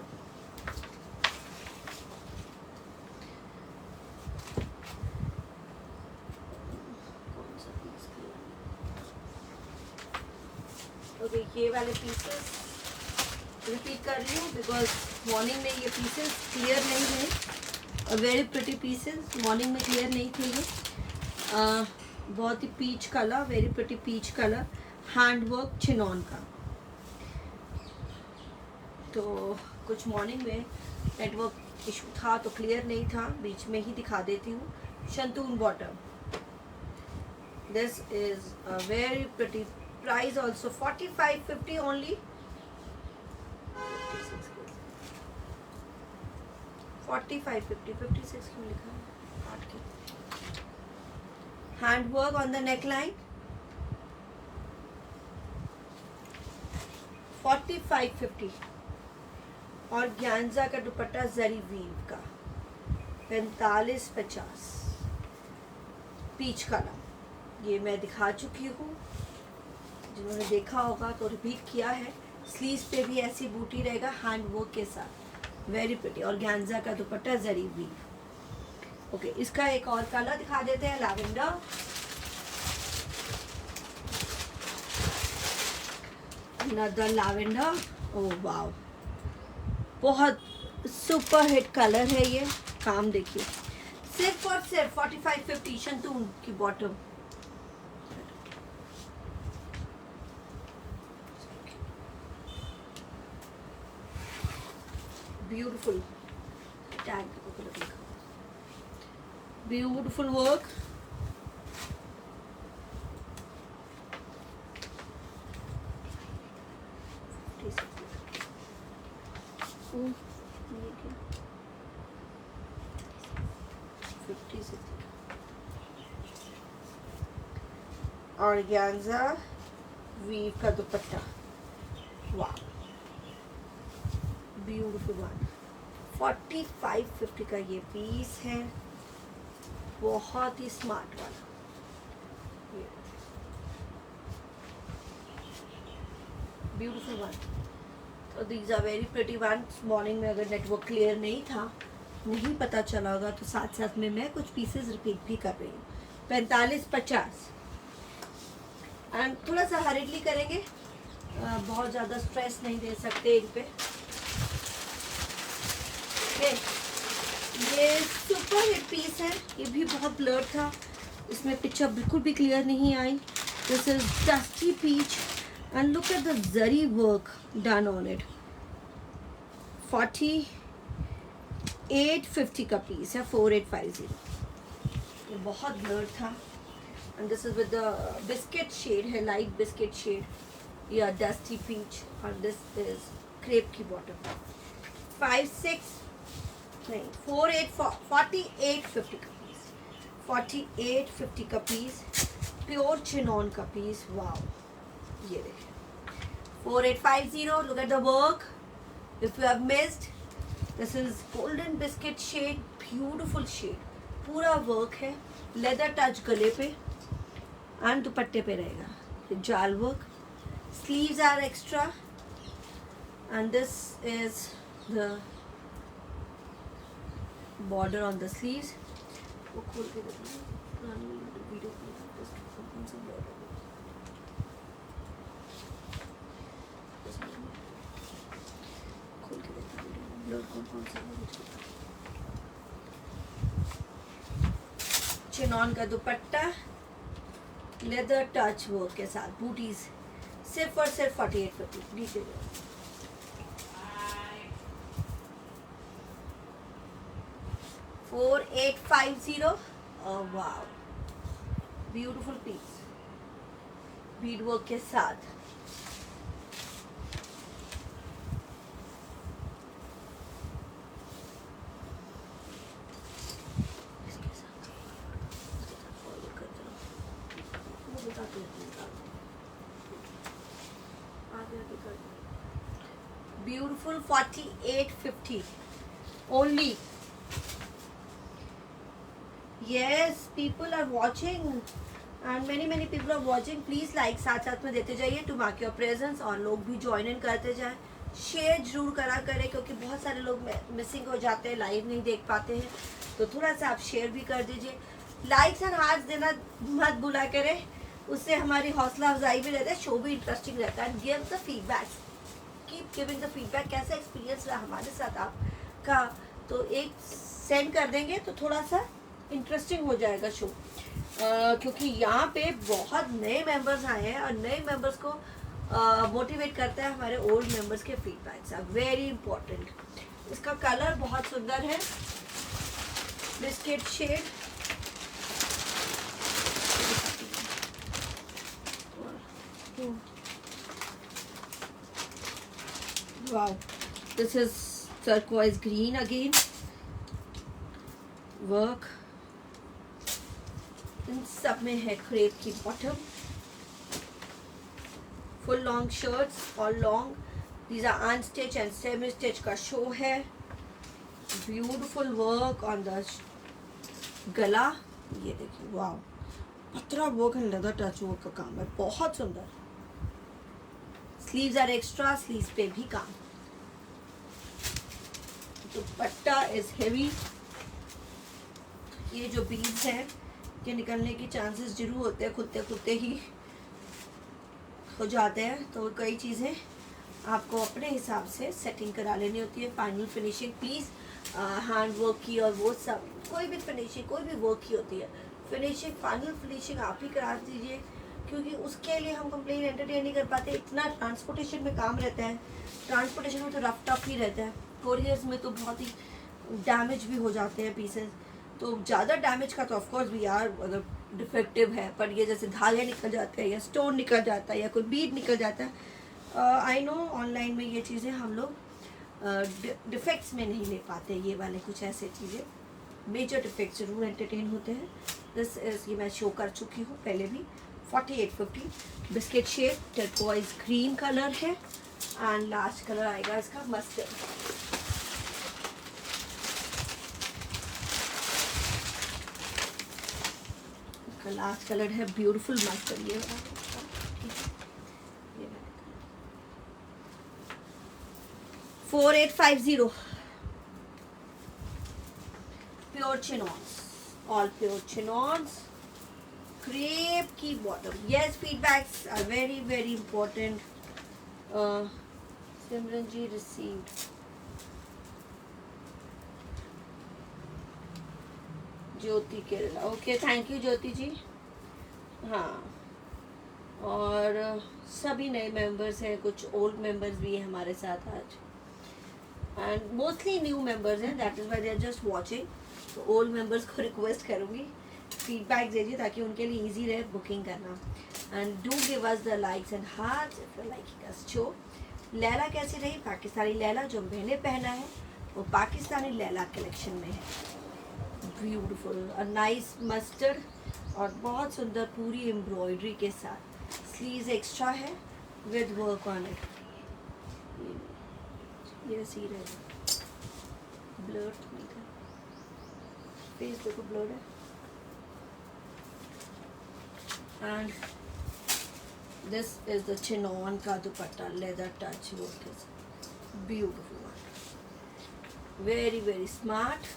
ओके, ये वाले पीसेस रिपीट कर रही हूँ बिकॉज मॉर्निंग में ये पीसेस क्लियर नहीं है। और वेरी प्रिटी पीसेस, मॉर्निंग में क्लियर नहीं थे ये। बहुत ही peach colour, very pretty peach colour, handwork chinon का। तो कुछ मॉर्निंग में नेटवर्क इशू था तो क्लियर नहीं था, बीच में ही दिखा देती हूँ। Shantoon bottom, this is a very pretty price also 4550 only. 4550, 56 क्यों लिखा है काट के। Handwork on the neckline, 4550। और ग्यानजा का दुपट्टा जरी वीव का 4550, पीच कलर। ये मैं दिखा चुकी हूँ, जिन्होंने देखा होगा तो रिपीट किया है। स्लीव्स पे भी ऐसी बूटी रहेगा हैंडवर्क के साथ, वेरी प्रिटी। और गैंजा का दुपट्टा जरी वीव। ओके, इसका एक और कलर दिखा देते हैं, लैवेंडर। अनदर लैवेंडर, ओह वाव, बहुत सुपर हिट कलर है ये। काम देखिए, सिर्फ और सिर्फ 4550। शंतून की bottom, beautiful tag, beautiful work. और ग्यानजा वीव का दुपट्टा, वाह, ब्यूटीफुल वन। 4550 का ये पीस है, बहुत ही स्मार्ट वाला। Beautiful one. तो these are very pretty one. Morning में अगर नेटवर्क क्लियर नहीं था, नहीं पता चला होगा, तो साथ साथ में मैं कुछ पीसेस रिपीट भी कर रही हूँ। 4550। एंड थोड़ा सा हरिडली करेंगे, बहुत ज़्यादा स्ट्रेस नहीं दे सकते इन पे। ये सुपर हिट पीस है, ये भी बहुत ब्लर था, इसमें पिक्चर बिल्कुल भी क्लियर नहीं आई। This is dusty peach and look at the zari work done on it. 4850 का पीस है, 4850। ये बहुत ब्लर था। And this is with the biscuit shade है, लाइट बिस्किट शेड या डस्टी पीच। और दिस इज क्रेप की बॉटम। 4850 का पीस, 4850 का पीस, प्योर चिनॉन का पीस। वाओ, ये देखिए 4850। Look at the work, if you have missed, this is golden biscuit shade, beautiful shade, पूरा वर्क है। लेदर टच गले पे एंड दुपट्टे पे रहेगा, जाल work. Sleeves are extra and this is the border on the sleeves. वो खोल के वीडियो खोल के चिनॉन का दुपट्टा, लेदर टच वर्क के साथ, बूटीज, सिर्फ और सिर्फ 4850। नीचे 4850. Oh wow, beautiful piece bead work के साथ. Beautiful 4850 only. Yes, people are watching and many people are watching. Please like साथ साथ में देते जाइए to mark your presence और लोग भी join in करते जाएं. शेयर जरूर करा करें क्योंकि बहुत सारे लोग मिसिंग हो जाते हैं, लाइव नहीं देख पाते हैं, तो थोड़ा सा आप शेयर भी कर दीजिए. लाइक्स एंड हार्ट्स देना मत भूला करें, उससे हमारी हौसला अफजाई भी रहता है, शो भी इंटरेस्टिंग रहता है. Give the feedback, keep giving the feedback. कैसा एक्सपीरियंस रहा हमारे साथ आपका, तो एक सेंड कर देंगे तो थोड़ा सा इंटरेस्टिंग हो जाएगा शो. क्योंकि यहाँ पे बहुत नए मेंबर्स आए हैं और नए मेंबर्स को मोटिवेट करता है हमारे ओल्ड मेंबर्स के फीडबैक्स आर वेरी इंपॉर्टेंट. इसका कलर बहुत सुंदर है, biscuit shade. Wow, this is turquoise green again. Work. इन सब में है क्रेप की bottom. Full long shirts, all long. These are unstitched and semi-stitched का शो है. Beautiful work on the गला. ये देखिए, वाव, पतरा work and leather touch work का काम है, बहुत सुंदर. स्लीव्स आर एक्स्ट्रा, स्लीव्स पे भी काम. दुपट्टा इज हेवी. ये जो बीड्स हैं ये निकलने की चांसेस जरूर होते हैं, खुदते ही हो जाते हैं, तो कई चीज़ें आपको अपने हिसाब से सेटिंग करा लेनी होती है. Final finishing please hand work की और वो सब, कोई भी फिनिशिंग कोई भी वर्क की होती है, फिनिशिंग फाइनल फिनिशिंग आप ही करा दीजिए, क्योंकि उसके लिए हम कंप्लेन एंटरटेन नहीं कर पाते. इतना ट्रांसपोर्टेशन में काम रहता है, ट्रांसपोर्टेशन में तो रफ टफ ही रहता है. कोरियर्स में तो बहुत ही डैमेज भी हो जाते हैं पीसेस, तो ज़्यादा डैमेज का तो ऑफकोर्स भी यार अगर डिफेक्टिव है, पर ये जैसे धागे निकल जाते हैं या स्टोन निकल जाता है या कोई बीड निकल जाता है, आई नो ऑनलाइन में ये चीज़ें हम लोग डिफेक्ट्स में नहीं ले पाते. ये वाले कुछ ऐसे चीज़ें मेजर डिफेक्ट्स जरूर एंटरटेन होते हैं. दिस इज, ये मैं शो कर चुकी हूँ पहले भी. 4850 biscuit shade, turquoise green colour है एंड लास्ट कलर आएगा इसका मस्टर्ड. लास्ट कलर है ब्यूटीफुल मस्टर्ड. ये 4850 pure chinons, all pure chinons, crepe की bottom. Yes, feedbacks are very very important. Simran ji received. Jyoti Kerala, okay, thank you Jyoti ji. हाँ, और सभी नए मेंबर्स हैं, कुछ ओल्ड मेंबर्स भी हैं हमारे साथ आज, एंड मोस्टली न्यू मेंबर्स हैं, that is why they are just watching. तो ओल्ड मेंबर्स को रिक्वेस्ट करूँगी फीडबैक दीजिए ताकि उनके लिए इजी रहे बुकिंग करना. And do give us the likes and hearts if you liking us show. Laila कैसी रही? पाकिस्तानी लैला जो मैंने पहना है वो पाकिस्तानी लैला कलेक्शन में है. ब्यूटीफुल, अ नाइस मस्टर्ड और बहुत सुंदर पूरी एम्ब्रॉयडरी के साथ. स्लीव्स एक्स्ट्रा है विद वर्क ऑन इट. ये सी रहे ब्लर फेस देखो, ब्लर है. And this is the chinon का dupatta, leather touch work is beautiful one, very very smart.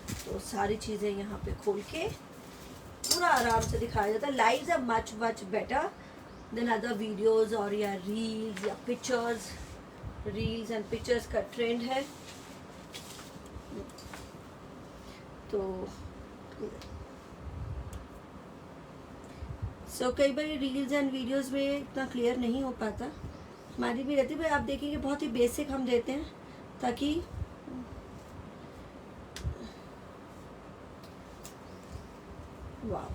तो सारी चीज़ें यहाँ पे खोल के पूरा आराम से दिखाया जाता है. Lives are much much better than other videos और या रील्स या पिक्चर्स. रील्स एंड पिक्चर्स का ट्रेंड है, तो कई बार रील्स एंड वीडियोस में इतना क्लियर नहीं हो पाता, हमारी भी रहती है. आप देखेंगे बहुत ही बेसिक हम देते हैं ताकि वाह,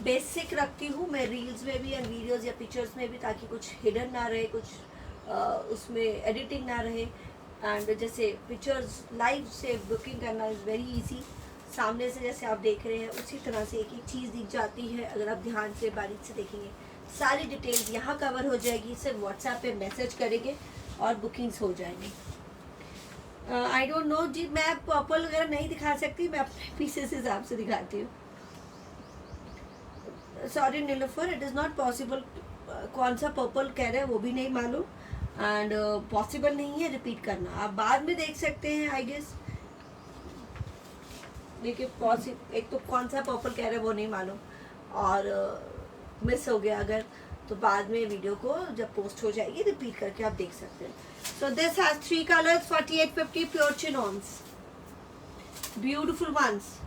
बेसिक रखती हूँ मैं रील्स में भी एंड वीडियोस या पिक्चर्स में भी, ताकि कुछ हिडन ना रहे, कुछ उसमें एडिटिंग ना रहे। एंड जैसे पिक्चर्स लाइव से बुकिंग करना इज़ वेरी इजी, सामने से जैसे आप देख रहे हैं उसी तरह से एक एक चीज़ दिख जाती है। अगर आप ध्यान से बारीक से देखेंगे सारी डिटेल्स यहाँ कवर हो जाएगी। सिर्फ व्हाट्सएप पे मैसेज करेंगे और बुकिंग्स हो जाएंगी। आई डोंट नो जी, मैं पर्पल वगैरह नहीं दिखा सकती, मैं अपने पीसेस हिसाब से दिखाती हूँ। Sorry Nilofar, it is not possible. कौन सा पर्पल कह रहे हैं वो भी नहीं मालूम, एंड पॉसिबल नहीं है रिपीट करना। आप बाद में देख सकते हैं आई गेस, देखिए एक तो कौन सा पर्पल कह रहे हैं वो नहीं मालूम, और मिस हो गया अगर, तो बाद में वीडियो को जब पोस्ट हो जाएगी रिपीट करके आप देख सकते हैं। So this has 3 colours, 4850 pure chinons, beautiful ones.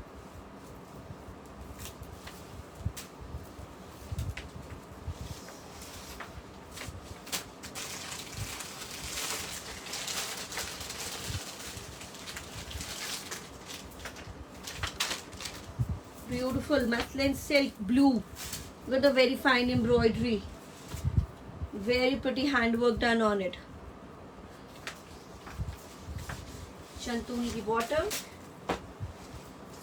Beautiful muslin silk blue with a very fine embroidery, very pretty handwork done on it. Shantuni ki bottom,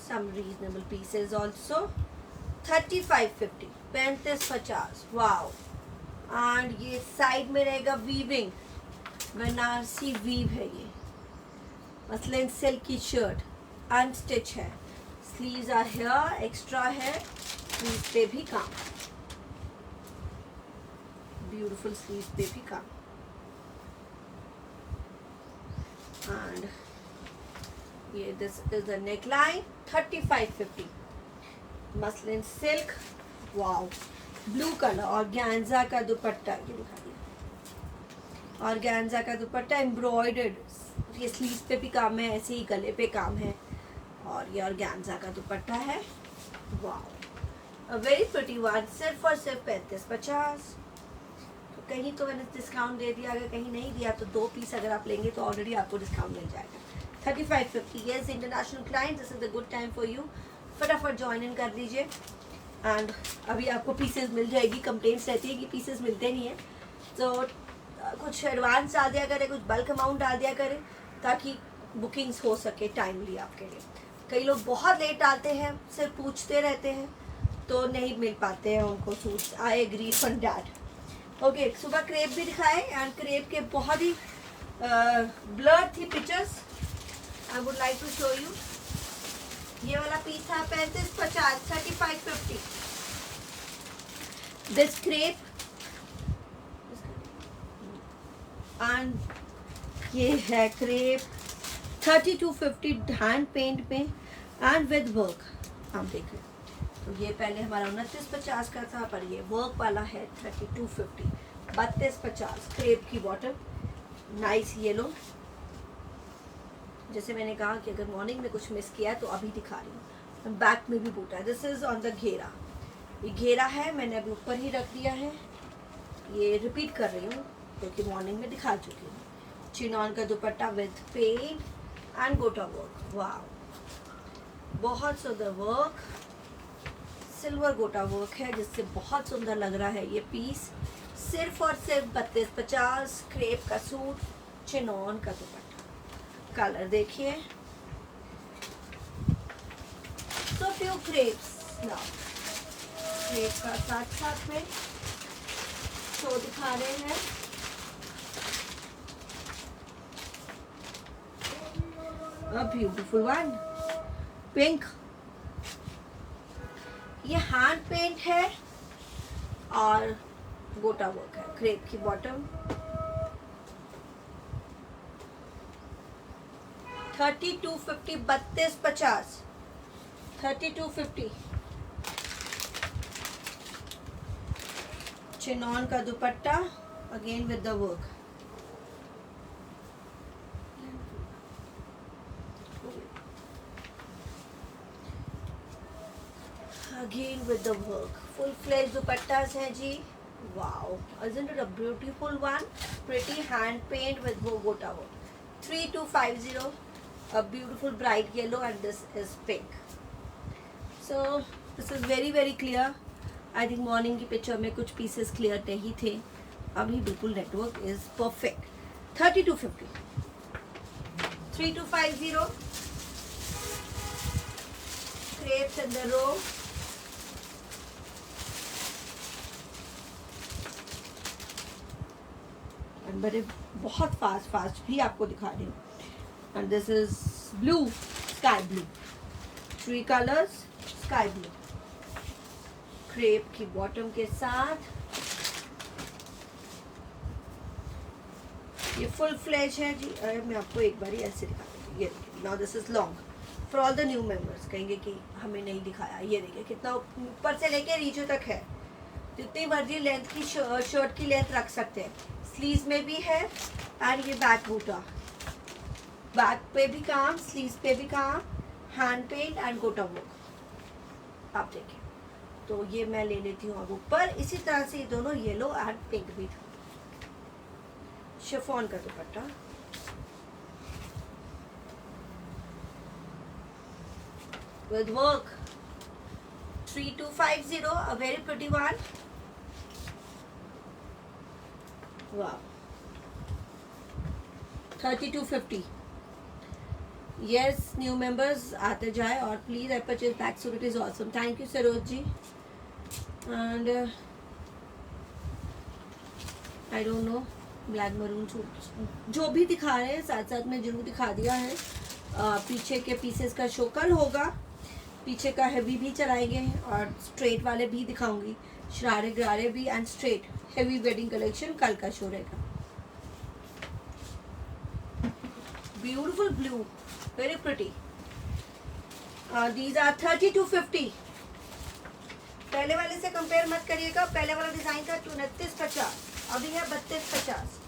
some reasonable pieces also, 3550, 3550, wow। And ये side में रहेगा weaving, Banarasi weave है ये, muslin silk की shirt, unstitch है, sleeves are here, extra है, sleeves पे भी काम, ब्यूटीफुल स्लीव्स पे भी काम। एंड ये this is the neck line, 3550, muslin silk, wow, blue colour, और ऑर्गेन्जा का दुपट्टा, ये दिखा दिया, ऑर्गेन्जा का दुपट्टा एम्ब्रॉयडर्ड, ये स्लीव्स पे भी काम है, ऐसे ही गले पे काम है, और ये ऑर्गेन्जा का दुपट्टा है, वाओ, वेरी प्रिटी वन, सिर्फ और सिर्फ 3550। तो कहीं तो मैंने डिस्काउंट दे दिया, अगर कहीं नहीं दिया तो 2 पीस अगर आप लेंगे तो ऑलरेडी आपको डिस्काउंट मिल जाएगा। 3550, yes international client, this is the good time for you, फटाफट ज्वाइन इन कर लीजिए। एंड अभी आपको पीसेस मिल जाएगी, कंप्लेंट्स रहती है कि पीसेस मिलते नहीं है, तो कुछ एडवांस डाल दिया करें, कुछ बल्क अमाउंट डाल दिया करें, ताकि बुकिंग्स हो सके टाइमली आपके लिए। कई लोग बहुत लेट डालते हैं, सिर्फ पूछते रहते हैं, तो नहीं मिल पाते हैं उनको suits. I agree on that. Okay, सुबह क्रेप भी दिखाए, एंड क्रेप के बहुत ही ब्लर थी pictures, I would like to show you. ये वाला पीस था 3550, 3550, दिस क्रेप, एंड ये है क्रेप 3250 हैंड पेंट में एंड विद वर्क। आप देख रहे तो ये पहले हमारा 2950 का था, पर ये वर्क वाला है 3250, 3250, क्रेप की बॉटम, नाइस येलो। जैसे मैंने कहा कि अगर मॉर्निंग में कुछ मिस किया तो अभी दिखा रही हूँ। बैक में भी बूटा है, दिस इज ऑन द घेरा, ये घेरा है, मैंने अभी ऊपर ही रख दिया है, ये रिपीट कर रही हूँ क्योंकि मॉर्निंग में दिखा चुकी हूँ। चिनॉन का दुपट्टा विद पेंट एंड गोटा वर्क, वाह, बहुत सुंदर वर्क, सिल्वर गोटा वर्क है जिससे बहुत सुंदर लग रहा है ये पीस। सिर्फ और सिर्फ 3250, क्रेप का सूट, चिनॉन का दुपट्टा, कलर देखिए, so few crepes now, crepe का साथ साथ में शो दिखा रहे हैं। A beautiful one, पिंक, ये हैंड पेंट है और गोटा वर्क है, क्रेप की बॉटम, 3250, 3250, 3250, चिनॉन का दुपट्टा again with the work, again with the work, full fledged dupattas हैं जी, wow, isn't it a beautiful one, pretty hand paint with gota work, 3250, a beautiful bright yellow, and this is pink. So this is very very clear. I think morning की picture में कुछ pieces clear नहीं थे, अभी बिल्कुल network is perfect. 3250, 3250 crepes in the row. And बड़े बहुत fast भी आपको दिखा रही हूँ. And this is blue, sky blue. 3 colors, sky blue. Crepe की बॉटम के साथ. ये फुल फ्लैश है जी. मैं आपको एक बार ऐसे दिखा देती हूँ. ये देखिए, now this is long for all the new members. कहेंगे कि हमें नहीं दिखाया. ये देखिए कितना ऊपर से लेके नीचे तक है. जितनी मर्जी लेंथ की शर्ट की लेंथ रख सकते हैं. स्लीव्स में भी है. एंड ये बैक बूटा, बैक पे भी काम, स्लीव्स पे भी काम, हैंड पेंट एंड गोटा वर्क. आप देखिए. तो ये मैं ले लेती हूँ अब ऊपर. इसी तरह से ये दोनों येलो एंड पिंक भी था. शिफॉन का दुपट्टा. With work. 3250, a very pretty one. Wow. 3250. Yes, new members आते जाए और please I purchase back suit. It is awesome. Thank you Saroj ji. And I don't know, black maroon suit जो भी दिखा रहे हैं साथ साथ में जरूर दिखा दिया है. पीछे के पीसेस का शो कल होगा. पीछे का हैवी भी चलाएंगे और स्ट्रेट वाले भी दिखाऊंगी. शरारे गरारे भी and straight heavy wedding collection कल का शो रहेगा. Beautiful blue, very pretty. These are 3250. पहले वाले से कंपेयर मत करिएगा. पहले वाला डिजाइन था 2950, अभी है 3250.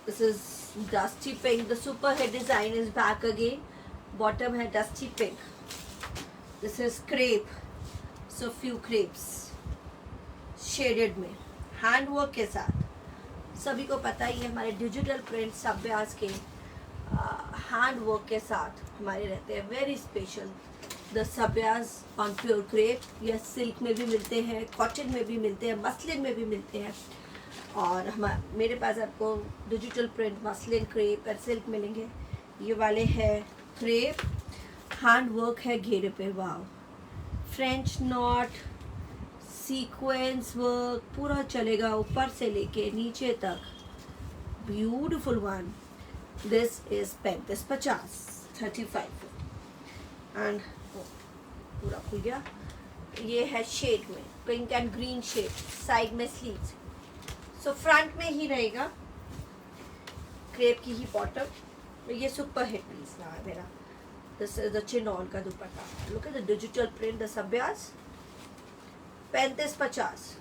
This is dusty pink. The super head design is back again. Bottom है dusty pink. This is crepe. So few crepes shaded में हैंड वर्क के साथ. सभी को पता ही है हमारे डिजिटल प्रिंट सब्यास के हैंड वर्क के साथ हमारे रहते हैं very special. The Sabyas on pure crepe. यह सिल्क में भी मिलते हैं, कॉटन में भी मिलते हैं, मसलिन में भी मिलते हैं. और हम मेरे पास आपको डिजिटल प्रिंट, मसलिन, क्रेप और सिल्क मिलेंगे. ये वाले है क्रेप. हैंड वर्क है घेरे पे. Wow. French knot, sequence work पूरा चलेगा ऊपर से लेके नीचे तक. Beautiful one. This is 3550, 35 and पूरा खुल गया. ये है शेड में pink and green shade. Side में स्लीव्स. सो फ्रंट में ही रहेगा. क्रेप की ही बॉटम. ये सुपर हिट पीस रहा है मेरा. दिस इज द चिनॉन का dupatta. Look at the digital print. The Sabyas 3550.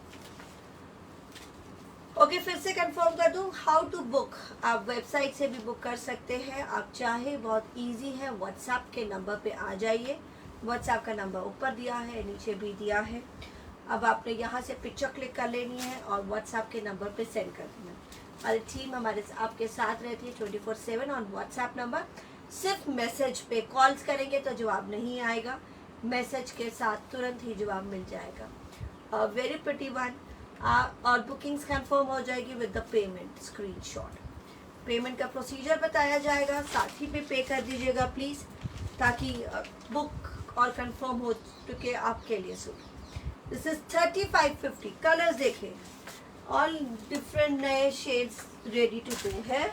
Okay, फिर से कंफर्म कर दूं. How to book. आप वेबसाइट से भी बुक कर सकते हैं. आप चाहे बहुत इजी है. व्हाट्सएप के नंबर पे आ जाइए. व्हाट्सएप का नंबर ऊपर दिया है, नीचे भी दिया है. अब आपने यहाँ से पिक्चर क्लिक कर लेनी है और व्हाट्सएप के नंबर पे सेंड कर देना. हमारी टीम हमारे आपके साथ रहती है 24/7 ऑन व्हाट्सएप नंबर. सिर्फ मैसेज पे कॉल्स करेंगे तो जवाब नहीं आएगा. मैसेज के साथ तुरंत ही जवाब मिल जाएगा. Very pretty one. और बुकिंग्स कंफर्म हो जाएगी with the payment screenshot. Payment का प्रोसीजर बताया जाएगा. साथ ही पे पे कर दीजिएगा प्लीज़, ताकि बुक और कंफर्म हो चुके आपके लिए सूट. This is 3550. कलर्स देखिए, ऑल डिफरेंट नए शेड्स रेडी टू गो है.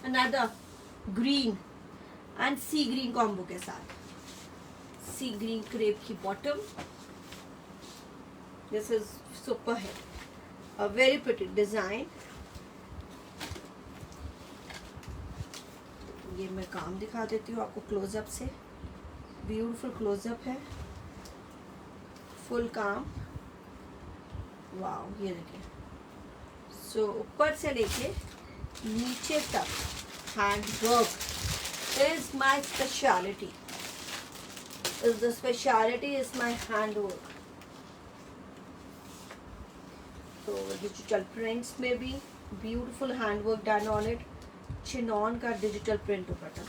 Another green and sea green combo के साथ. सी ग्रीन क्रेप की बॉटम. दिस इज सुपर है. A very pretty design. ये मैं काम दिखा देती हूँ आपको क्लोजअप से. ब्यूटीफुल क्लोजअप है. फुल काम. वाव, ये देखिए. सो ऊपर से लेके नीचे तक hand work is my speciality, is the speciality is my handwork. So digital prints में भी beautiful handwork done on it. Chinon का digital print dupatta.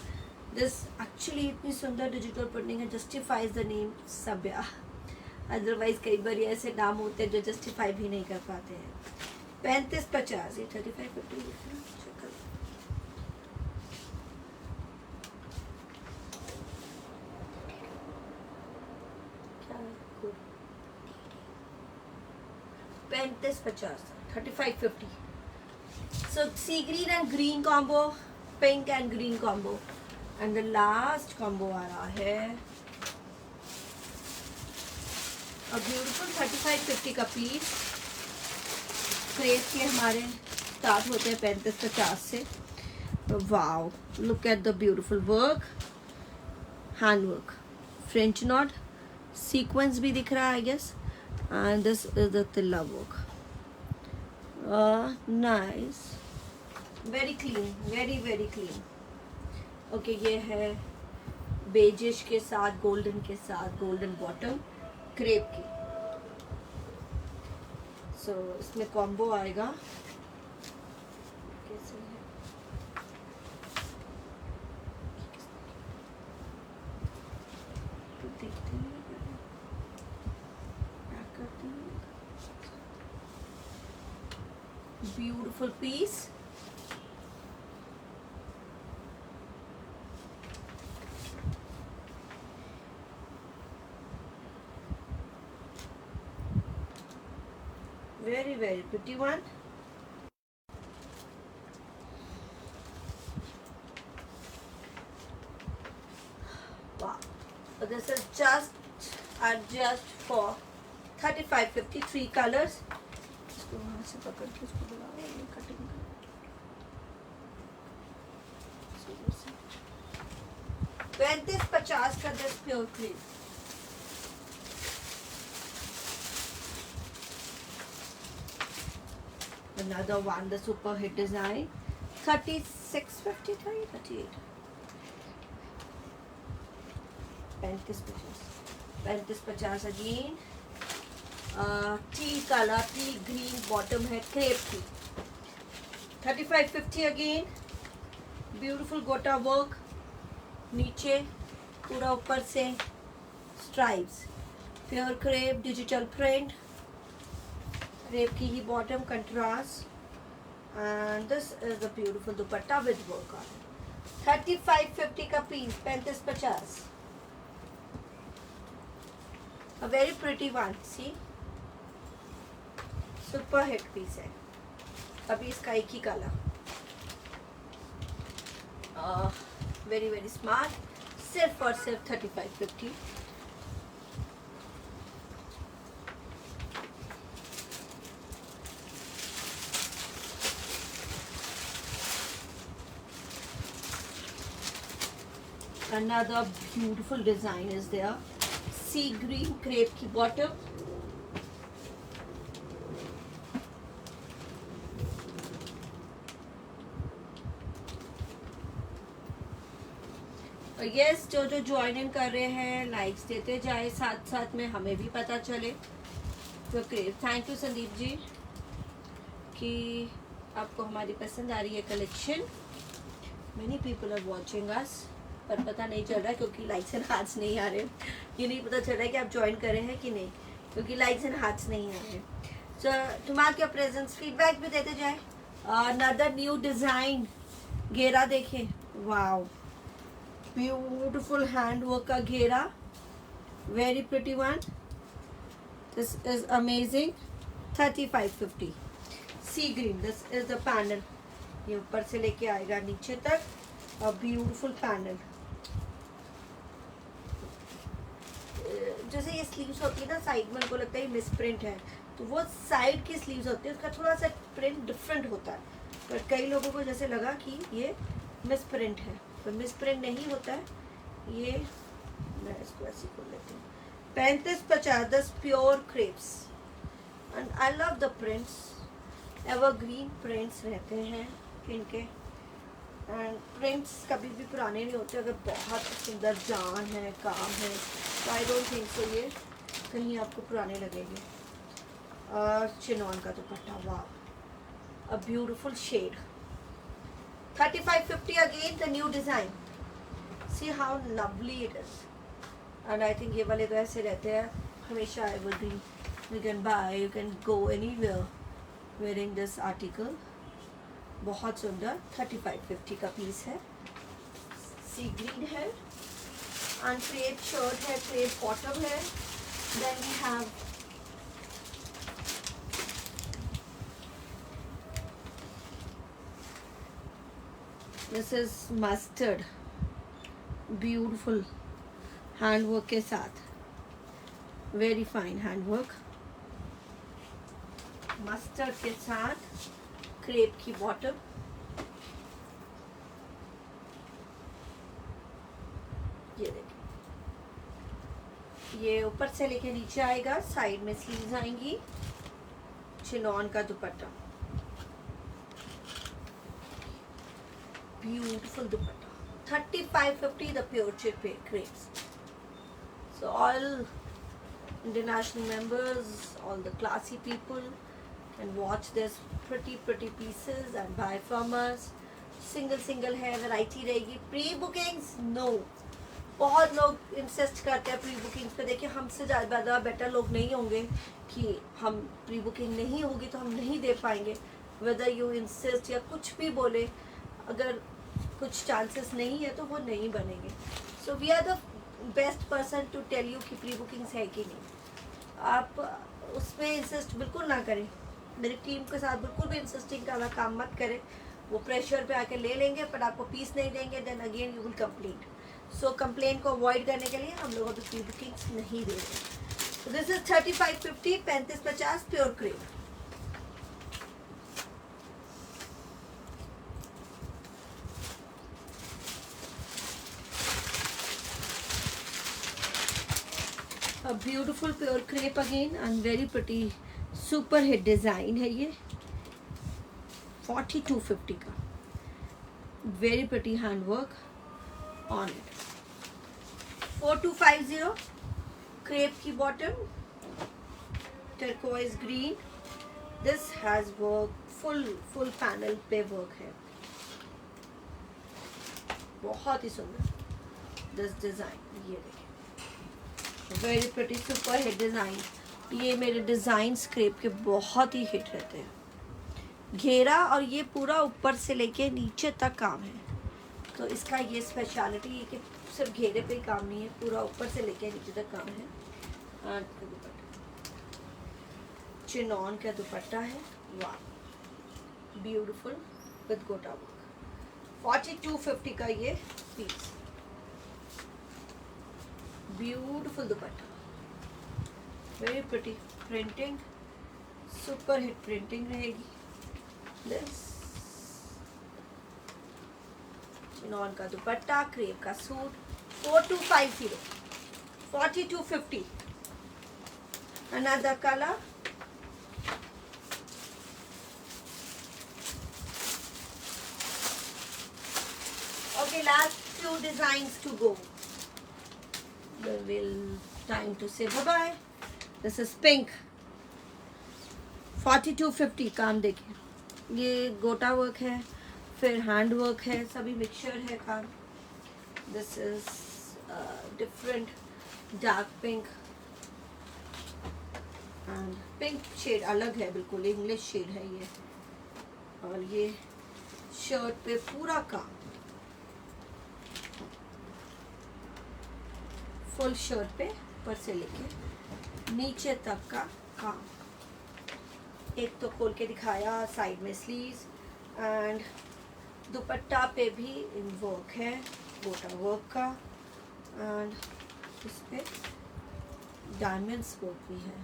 This actually इतनी सुंदर डिजिटल प्रिंटिंग है, justifies the name Sabya. Otherwise कई बार ऐसे नाम होते हैं जो जस्टिफाई भी नहीं कर पाते हैं. 35-50 ये 35-50 35-50 35-50. So sea green and green combo, pink and green combo, and the last combo आ रहा है a beautiful 35-50 का पीस. क्रेप के हमारे स्टार्ट होते हैं 35-50 से. Wow, look at the beautiful work, hand work, French knot, sequins भी दिख रहा है I guess. And this is the tilla work. Nice, very clean, very very clean. Okay, ये है बेजिश के साथ गोल्डन गोल्डन बॉटम क्रेप की. So इसमें कॉम्बो आएगा. कैसे है तो देखते हैं. Beautiful piece. Very very pretty one. Wow. So this is just for 35-50, 3 colors. वहाँ से पकड़ के उसको बुलाओ, ये कटिंग कर. 35-50 का this pure cream. Another one, the super hit design. 36-50 था ये 38. 35-50 again. T colour, tea green bottom है क्रेप की. 35-50 अगेन. ब्यूटीफुल गोटा वर्क, नीचे पूरा ऊपर से stripes, pure crepe digital print, crepe की ही bottom contrast, and this is the beautiful dupatta with work on. 35-50 का piece. 35-50. A very pretty one. See, super hit piece है. अभी इसका एक ही कलर. Very very smart. सिर्फ और सिर्फ 35-50. Another beautiful design is there. Sea green crepe की bottom. यस, जो ज्वाइन इन कर रहे हैं लाइक्स देते जाए, साथ साथ में हमें भी पता चले. तो थैंक यू संदीप जी कि आपको हमारी पसंद आ रही है collection. Many people are watching us, पर पता नहीं चल रहा क्योंकि लाइक्स एंड हार्ट्स नहीं आ रहे. ये नहीं पता चल रहा है कि आप ज्वाइन कर रहे हैं कि नहीं, क्योंकि लाइक्स एंड हार्ट्स नहीं आ रहे. सो तुम्हारे प्रेजेंस फीडबैक भी देते जाए. अनदर न्यू डिजाइन घेरा देखें. वाओ, ब्यूटिफुल हैंड वर्क का घेरा, very pretty one. This is amazing. 35-50. Sea green, this is the panel. ये ऊपर से लेके आएगा नीचे तक. और ब्यूटिफुल पैनल. जैसे ये स्लीव्स होती है ना साइड में, उनको लगता है मिस प्रिंट है, तो वो साइड की स्लीव्स होती है, उसका थोड़ा सा प्रिंट डिफरेंट होता है. पर कई लोगों को जैसे लगा कि ये मिस प्रिंट है, पर मिस प्रिंट नहीं होता है ये. मैं इसको ऐसे खोल लेती हूँ. 35-50 pure crepes. And I love the prints. Evergreen prints रहते हैं. इनके। एंड प्रिंट्स कभी भी पुराने नहीं होते अगर बहुत सुंदर जान है, काम है, तो आई डोंट थिंक सो ये कहीं आपको पुराने लगेंगे। और चिनॉन का दुपट्टा, वाह, a beautiful shade. 3550 again the new design. See how lovely it is. And I think ये वाले तो ऐसे रहते हैं हमेशा evergreen. You can buy, you can go anywhere wearing this article. बहुत सुंदर 3550 का पीस है। सी ग्रीन है एंड क्रेप शर्ट है, क्रेप बॉटम है। Then we have this is mustard, beautiful handwork के साथ, वेरी फाइन हैंडवर्क। मस्टर्ड के साथ क्रेप की बॉटम, ये देखिए, ये ऊपर से लेके नीचे आएगा, साइड में स्लीव्स आएंगी। चिनॉन का दुपट्टा, beautiful dupatta. 3550 the pure crepes. So all international members, all the classy people can watch this pretty pieces and buy from us. single है, वैरायटी रहेगी। प्री बुकिंग्स नो, बहुत लोग इंसिस्ट करते हैं pre bookings पे। देखिए हमसे ज़्यादा बेटर लोग नहीं होंगे कि हम प्री बुकिंग नहीं होगी तो हम नहीं दे पाएंगे। वेदर यू इंसिस्ट या कुछ भी बोले, अगर कुछ चांसेस नहीं है तो वो नहीं बनेंगे। So we are the best person to tell you कि प्री बुकिंग्स है कि नहीं। आप उसमें इंसिस्ट बिल्कुल ना करें, मेरी टीम के साथ बिल्कुल भी इंसिस्टिंग का काम मत करें। वो प्रेशर पे आके ले लेंगे पर आपको पीस नहीं देंगे, then again you will complaint. So complaint को अवॉइड करने के लिए हम लोग अभी प्री बुकिंग्स नहीं दे रहे। This is 3550, 3550 pure crepe. A beautiful pure crepe again and very pretty super hit design है ये। 4250 का, very pretty handwork on it। 4250 crepe की bottom, turquoise green। This has work, full panel पे work है, बहुत ही सुंदर this design। ये देखिए, very pretty super hit design. ये मेरे डिज़ाइन क्रेप के बहुत ही हिट रहते हैं। घेरा और ये पूरा ऊपर से लेके नीचे तक काम है, तो इसका ये स्पेशलिटी है कि सिर्फ घेरे पे ही काम नहीं है, पूरा ऊपर से लेके नीचे तक काम है। चिनॉन का दुपट्टा है, वाह, ब्यूटीफुल विद गोटा वर्क। 4250 का ये पीस, ब्यूटीफुल दुपट्टा, very pretty printing, super hit printing रहेगी। दिस चिनॉन का दुपट्टा, क्रेप का suit. 4250, 4250। Another colour, okay, last few designs to go. Will time to say bye bye. This is pink, 4250। काम देखिए, ये गोटा वर्क है, फिर हैंड वर्क है, सभी मिक्सचर है काम। This is different dark pink and pink shade अलग है, बिल्कुल इंग्लिश शेड है ये। और ये शर्ट पे पूरा काम, फुल शर्ट पे ऊपर से लेके नीचे तक का काम। एक तो खोल के दिखाया, साइड में स्लीव्स एंड दुपट्टा पे भी वर्क है, गोटा वर्क का, एंड इस पे डायमंड्स वर्क भी है।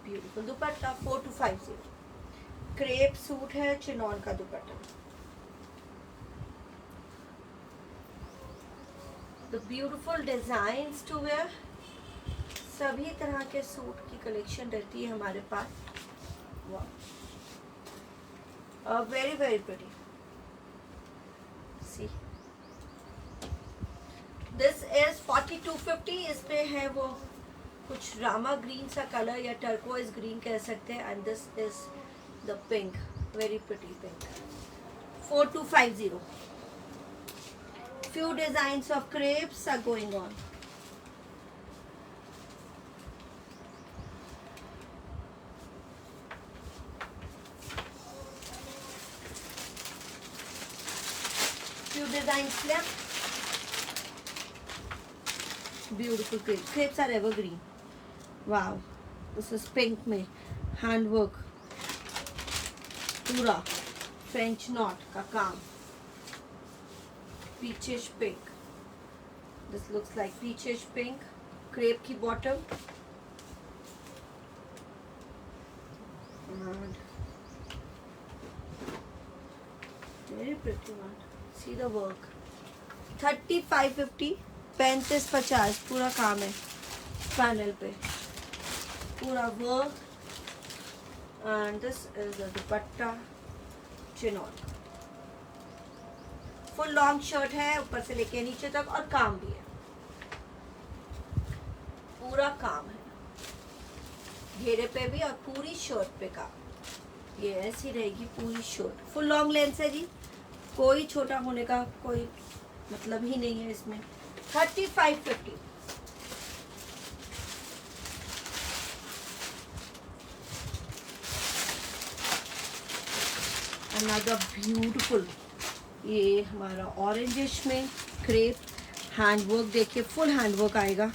ब्यूटीफुल दुपट्टा। 4250 क्रेप सूट है, चिनॉन का दुपट्टा। The beautiful designs to wear, सभी तरह के सूट की कलेक्शन रहती है हमारे पास। वाह, very very pretty. See this is 4250. इसमें है वो कुछ रामा ग्रीन सा कलर या टर्कोइज ग्रीन कह सकते हैं. And this is the pink, very pretty pink. 4250. Few designs of crepes are going on. Few designs left. Beautiful crepes. Crepes are evergreen. Wow. This is pink में handwork. पूरा French knot का काम. Peachish pink. This looks like peachish pink. Crepe की bottom. And very pretty one. See the work. 3550. 3550 पूरा काम है panel पे, पूरा work. And this is the dupatta chinon. Full long shirt है ऊपर से लेके नीचे तक और काम भी है, पूरा काम है घेरे पे भी और पूरी शर्ट पे काम. ये ऐसी रहेगी पूरी शर्ट. फुल लॉन्ग लेंथ है जी, कोई छोटा होने का कोई मतलब ही नहीं है इसमें. 3550. Another beautiful. ये हमारा ऑरेंजिश में क्रेप. हैंडवर्क देखिए, फुल हैंडवर्क आएगा,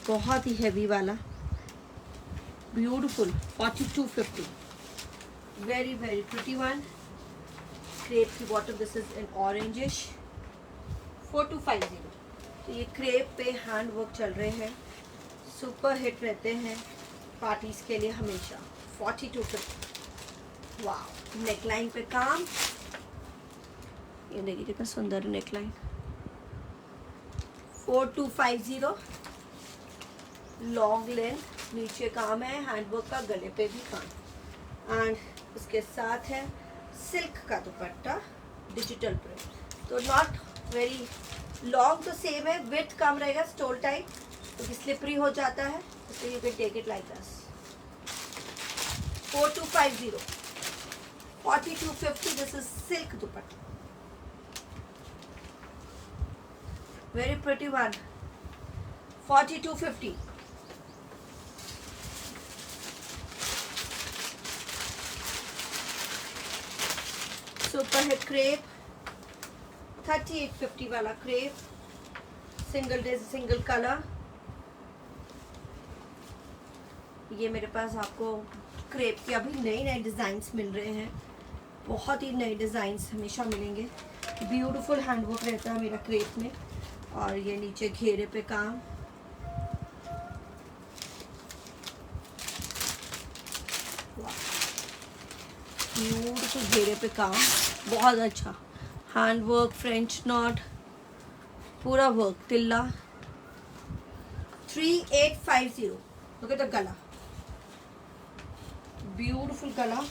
बहुत ही हैवी वाला. Beautiful. 4250. Very very pretty one. Crepe की bottom. This is in orangish. 4250. तो ये क्रेप पे हैंड वर्क चल रहे हैं, सुपर हिट रहते हैं पार्टीज के लिए हमेशा. 4250. वाह. नेकलाइन पे काम. ये देखिए कितना सुंदर नेकलाइन. 4250. लॉन्ग लेंथ, नीचे काम है हैंडवर्क का, गले पे भी काम. एंड उसके साथ है सिल्क का दुपट्टा, डिजिटल प्रिंट. तो नॉट वेरी लॉन्ग, तो सेम है, विथ कम रहेगा, स्टोल टाइप, क्योंकि स्लिपरी हो जाता है, तो you can take it like this. 4250. 4250. This is silk दुपट्टा. Very pretty one. 4250. Super hit crepe. 3850 वाला crepe. Single dye single colour. ये मेरे पास आपको क्रेप के अभी नए नए डिज़ाइंस मिल रहे हैं, बहुत ही नए डिज़ाइंस हमेशा मिलेंगे. ब्यूटीफुल हैंडवर्क रहता है मेरा क्रेप में. और ये नीचे घेरे पे काम. ब्यूटीफुल घेरे पे काम, बहुत अच्छा हैंडवर्क. फ्रेंच नॉट, पूरा वर्क. तिल्ला. 3850. लुक एट द गला. ब्यूटीफुल गला.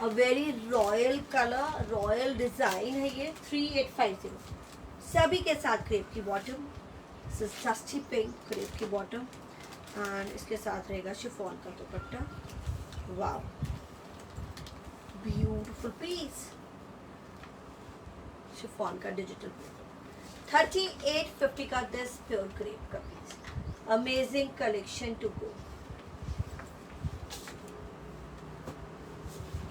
A very royal colour, royal design है ये. 3850. सभी के साथ क्रेप की बॉटम. सस्ती पिंक क्रेप की बॉटम. एंड इसके साथ रहेगा शिफॉन का दुपट्टा. Wow, beautiful piece. शिफॉन का डिजिटल प्रिंट. 3850 का दिस प्योर क्रेप का piece. Amazing collection to go.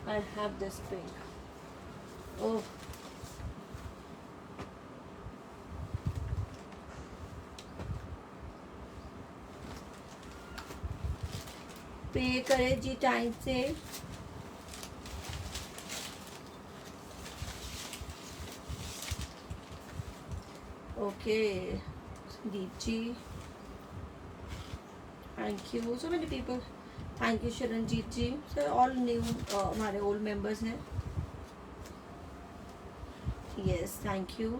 I have this pink. Oh, pay करे जी टाइम से. Okay Deep ji, thank you. So many people. Thank you Sharanjit ji. Sir all new हमारे old members हैं. Yes, thank you.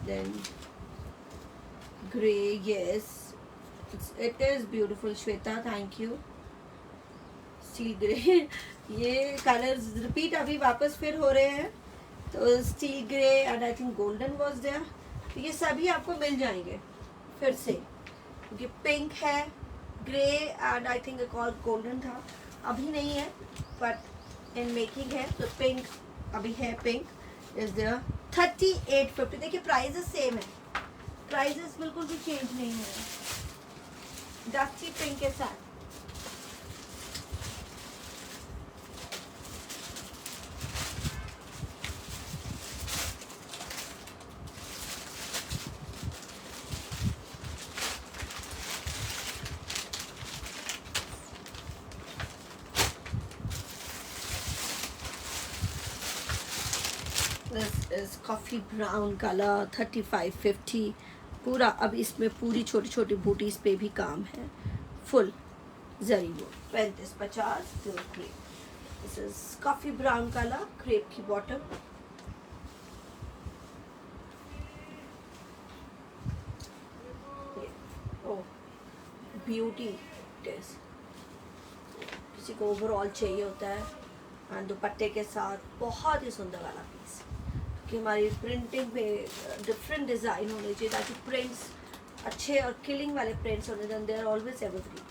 Then grey. Yes, it is beautiful. Shweta, thank you. Steel grey ये colours repeat अभी वापस फिर हो रहे हैं। तो steel grey and I think golden was there, तो ये सभी आपको मिल जाएंगे फिर से, क्योंकि पिंक है, ग्रे एंड आई थिंक एक और गोल्डन था, अभी नहीं है बट इन मेकिंग है। तो पिंक अभी है, पिंक इज देयर 3850। देखिए प्राइजेस सेम है, प्राइजेस बिल्कुल भी चेंज नहीं है डस्टी पिंक के साथ। This is coffee brown colour 3550 पूरा। अब इसमें पूरी छोटी छोटी बूटीज पे भी काम है, फुल जरी वो 3550 pure crepe. This is coffee brown colour, crepe की बॉटम। ओह ब्यूटी टेस्ट, किसी को ओवरऑल चाहिए होता है एंड दुपट्टे के साथ बहुत ही सुंदर वाला पीस, कि हमारी प्रिंटिंग में डिफरेंट डिज़ाइन होने चाहिए ताकि प्रिंट्स अच्छे और किलिंग वाले प्रिंट्स होने चाहिए। They are always evergreen.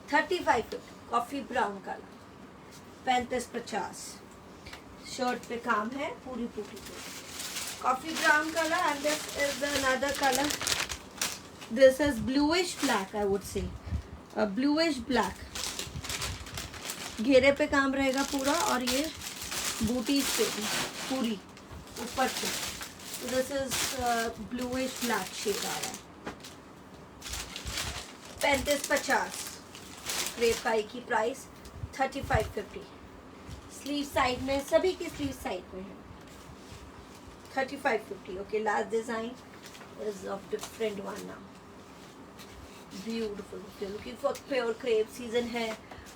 3550 coffee brown colour, 3550 shirt पे काम है पूरी पूरी पे, coffee brown colour. And this is another colour, this is bluish black, I would say bluish black. घेरे पे काम रहेगा पूरा और ये बूटीज पे भी पूरी ऊपर से। This is bluish black shade आ रहा है, 3550 क्रेप का की प्राइस 3550। स्लीव साइड में, सभी की स्लीव साइड में है 3550। Okay, last design is of different one now, beautiful. Looking for pure crepe, season है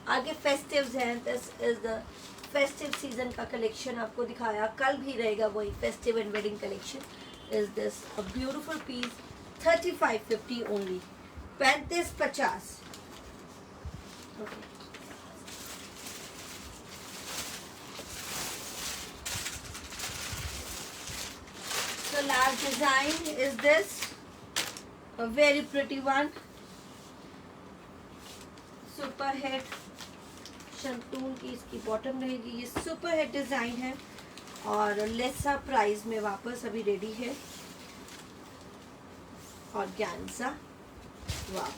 आगे, फेस्टिव्स हैं। This is the festive season का कलेक्शन आपको दिखाया, कल भी रहेगा वही festive and wedding collection. Is this a beautiful piece 3550 only, 3550। So last design is this, a very pretty one, super hit shantoon की इसकी बॉटम रहेगी। ये सुपर हिट डिजाइन है और लेसा प्राइस में वापस अभी रेडी है। ऑर्गेन्जा, वाह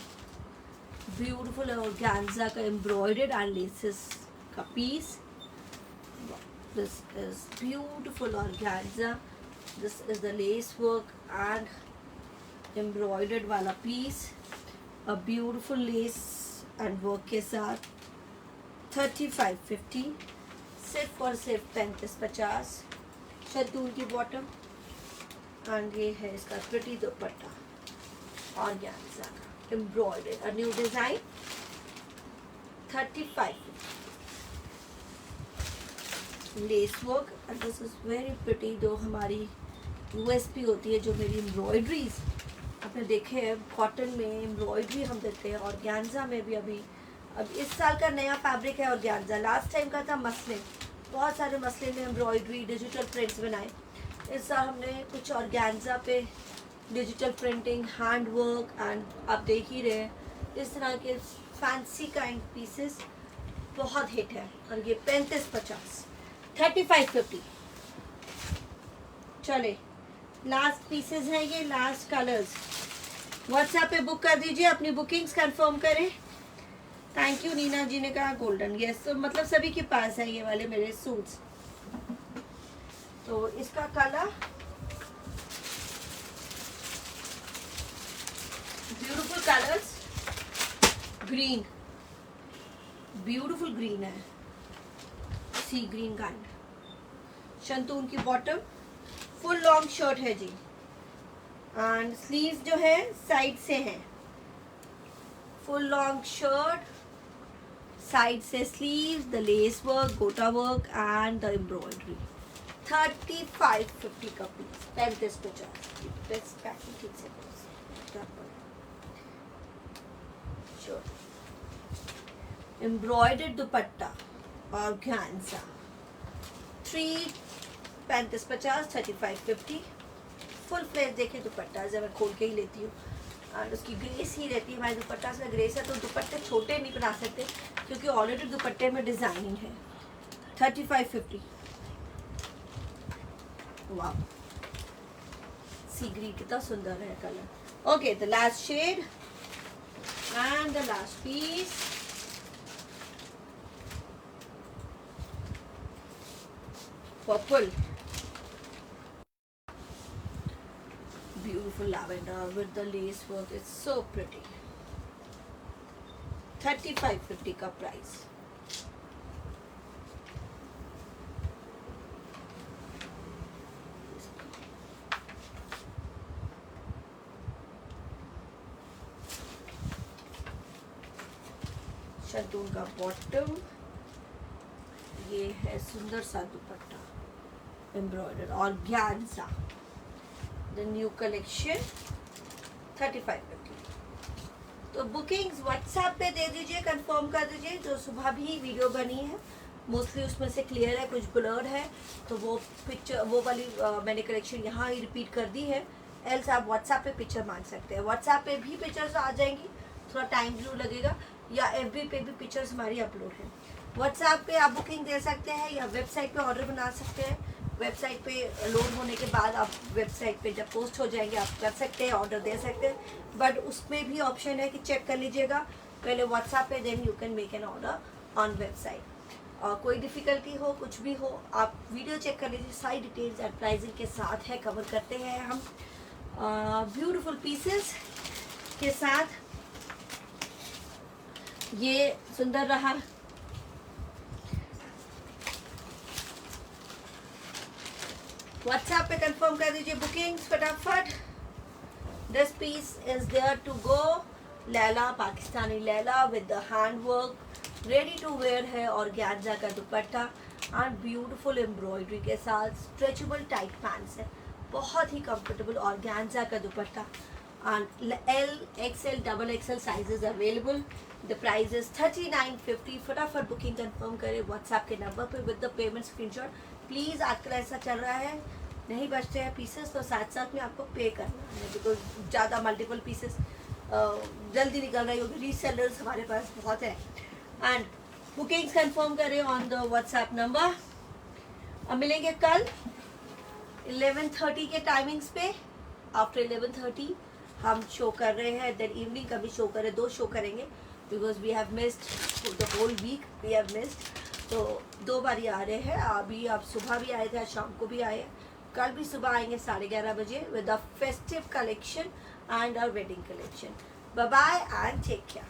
ब्यूटीफुल ऑर्गेन्जा का एम्ब्रॉयडर्ड एंड लेसेस का पीस। This is beautiful organza, this is the lace work and embroidered वाला piece, a beautiful lace and work के साथ 3550, सिर्फ और सिर्फ 3550। शतून की बॉटम एंड ये है इसका प्रिटी दुपट्टा ऑर्गेन्जा का embroidered, a new design 3550। Less work and this is very pretty. जो हमारी यूएसपी होती है, जो मेरी एम्ब्रॉयडरीज आपने देखे हैं, कॉटन में एम्ब्रॉयडरी हम देते हैं, ऑर्गेन्जा में भी अभी अब इस साल का नया फैब्रिक है ऑर्गेन्जा। लास्ट टाइम का था मसलिन, बहुत सारे मसलिन में एम्ब्रॉयडरी डिजिटल प्रिंट्स बनाए। इस साल हमने कुछ ऑर्गेन्जा पे digital printing, hand work and आप देख ही रहे हैं इस तरह के फैंसी काइंड पीसेस बहुत हिट है। और ये 3550, 3550। चले लास्ट पीसेस हैं ये, लास्ट कलर्स। व्हाट्सएप पे बुक कर दीजिए, अपनी बुकिंग्स कंफर्म करें। थैंक यू, नीना जी ने कहा गोल्डन, यस तो मतलब सभी के पास है ये वाले मेरे सूट्स। तो इसका colour beautiful colours, green, beautiful green है, सी ग्रीन काइंड। शंतून की बॉटम, फुल लॉन्ग शर्ट है जी एंड स्लीव्स जो है साइड से हैं, फुल लॉन्ग शर्ट, साइड से sleeves, the lace work, gota work and the embroidery. 3550 का पीस, 3550। बेस्ट पैकिंग ठीक से एम्ब्रॉयडर्ड दुपट्टा, ऑर्गेन्जा 3 35 50 35 50 फुल फ्लेज देखें दुपट्टा जब मैं खोल के ही लेती हूँ और उसकी ग्रेस ही रहती है। हमारे दुपट्टा से ग्रेस है तो दुपट्टे छोटे नहीं बना सकते क्योंकि ऑलरेडी दुपट्टे में डिजाइनिंग है। 35 50 वाह सी ग्रीन कितना सुंदर है colour. Okay the last shade and the last piece purple beautiful lavender with the lace work. It's so pretty. 3550 का प्राइस। शर्टून का बॉटम, ये है सुंदर सा दुपट्टा embroider organza the new collection 3550। तो बुकिंग्स व्हाट्सएप पे दे दीजिए, कंफर्म कर दीजिए। जो सुबह भी वीडियो बनी है मोस्टली उसमें से क्लियर है, कुछ ब्लर्ड है तो वो पिक्चर वो वाली मैंने कलेक्शन यहाँ ही रिपीट कर दी है। एल्स आप व्हाट्सएप पे पिक्चर मांग सकते हैं, व्हाट्सएप पे भी पिक्चर्स आ जाएंगी, थोड़ा टाइम जरूर लगेगा, या एफबी पे भी पिक्चर्स हमारी अपलोड है। व्हाट्सएप पे आप बुकिंग दे सकते हैं या वेबसाइट पे ऑर्डर बना सकते हैं। वेबसाइट पे लोड होने के बाद आप वेबसाइट पे जब पोस्ट हो जाएंगे आप कर सकते हैं, ऑर्डर दे सकते हैं, बट उसमें भी ऑप्शन है कि चेक कर लीजिएगा पहले व्हाट्सएप पे, then you can make an order on website. और कोई डिफ़िकल्टी हो कुछ भी हो आप वीडियो चेक कर लीजिए, सारी डिटेल्स एंड प्राइसिंग के साथ है, कवर करते हैं हम ब्यूटीफुल पीसेस के साथ। ये सुंदर रहा। व्हाट्सएप पे कंफर्म कर दीजिए बुकिंग्स फटाफट। This piece is there to go. Laila Pakistani Laila with the hand work, ready to wear है, ऑर्गेन्जा का दुपट्टा एंड ब्यूटीफुल एम्ब्रॉयडरी के साथ स्ट्रेचेबल टाइट पैंट्स है, बहुत ही कंफर्टेबल ऑर्गेन्जा का दुपट्टा and L XL double XL sizes available. The price is 3950। फटाफट booking confirm करें व्हाट्सएप के नंबर पे with the payment screenshot. Please आजकल ऐसा चल रहा है नहीं बचते हैं पीसेस तो साथ साथ में आपको पे करना है, बिकॉज ज़्यादा मल्टीपल पीसेस जल्दी निकल रही होगी, रीसेलर्स हमारे पास बहुत है। एंड बुकिंग्स कंफर्म करें ऑन द व्हाट्सएप नंबर। अब मिलेंगे कल 11:30 के टाइमिंग्स पे। आफ्टर 11:30 हम शो कर रहे हैं, देन इवनिंग का भी शो करें, 2 शो करेंगे because we have missed the whole week, we have missed, तो 2 बार ही आ रहे हैं। अभी आप सुबह भी आए थे, आज शाम को भी आए, कल भी सुबह आएंगे 11:30 बजे with the festive collection and our wedding collection. Bye bye and take care.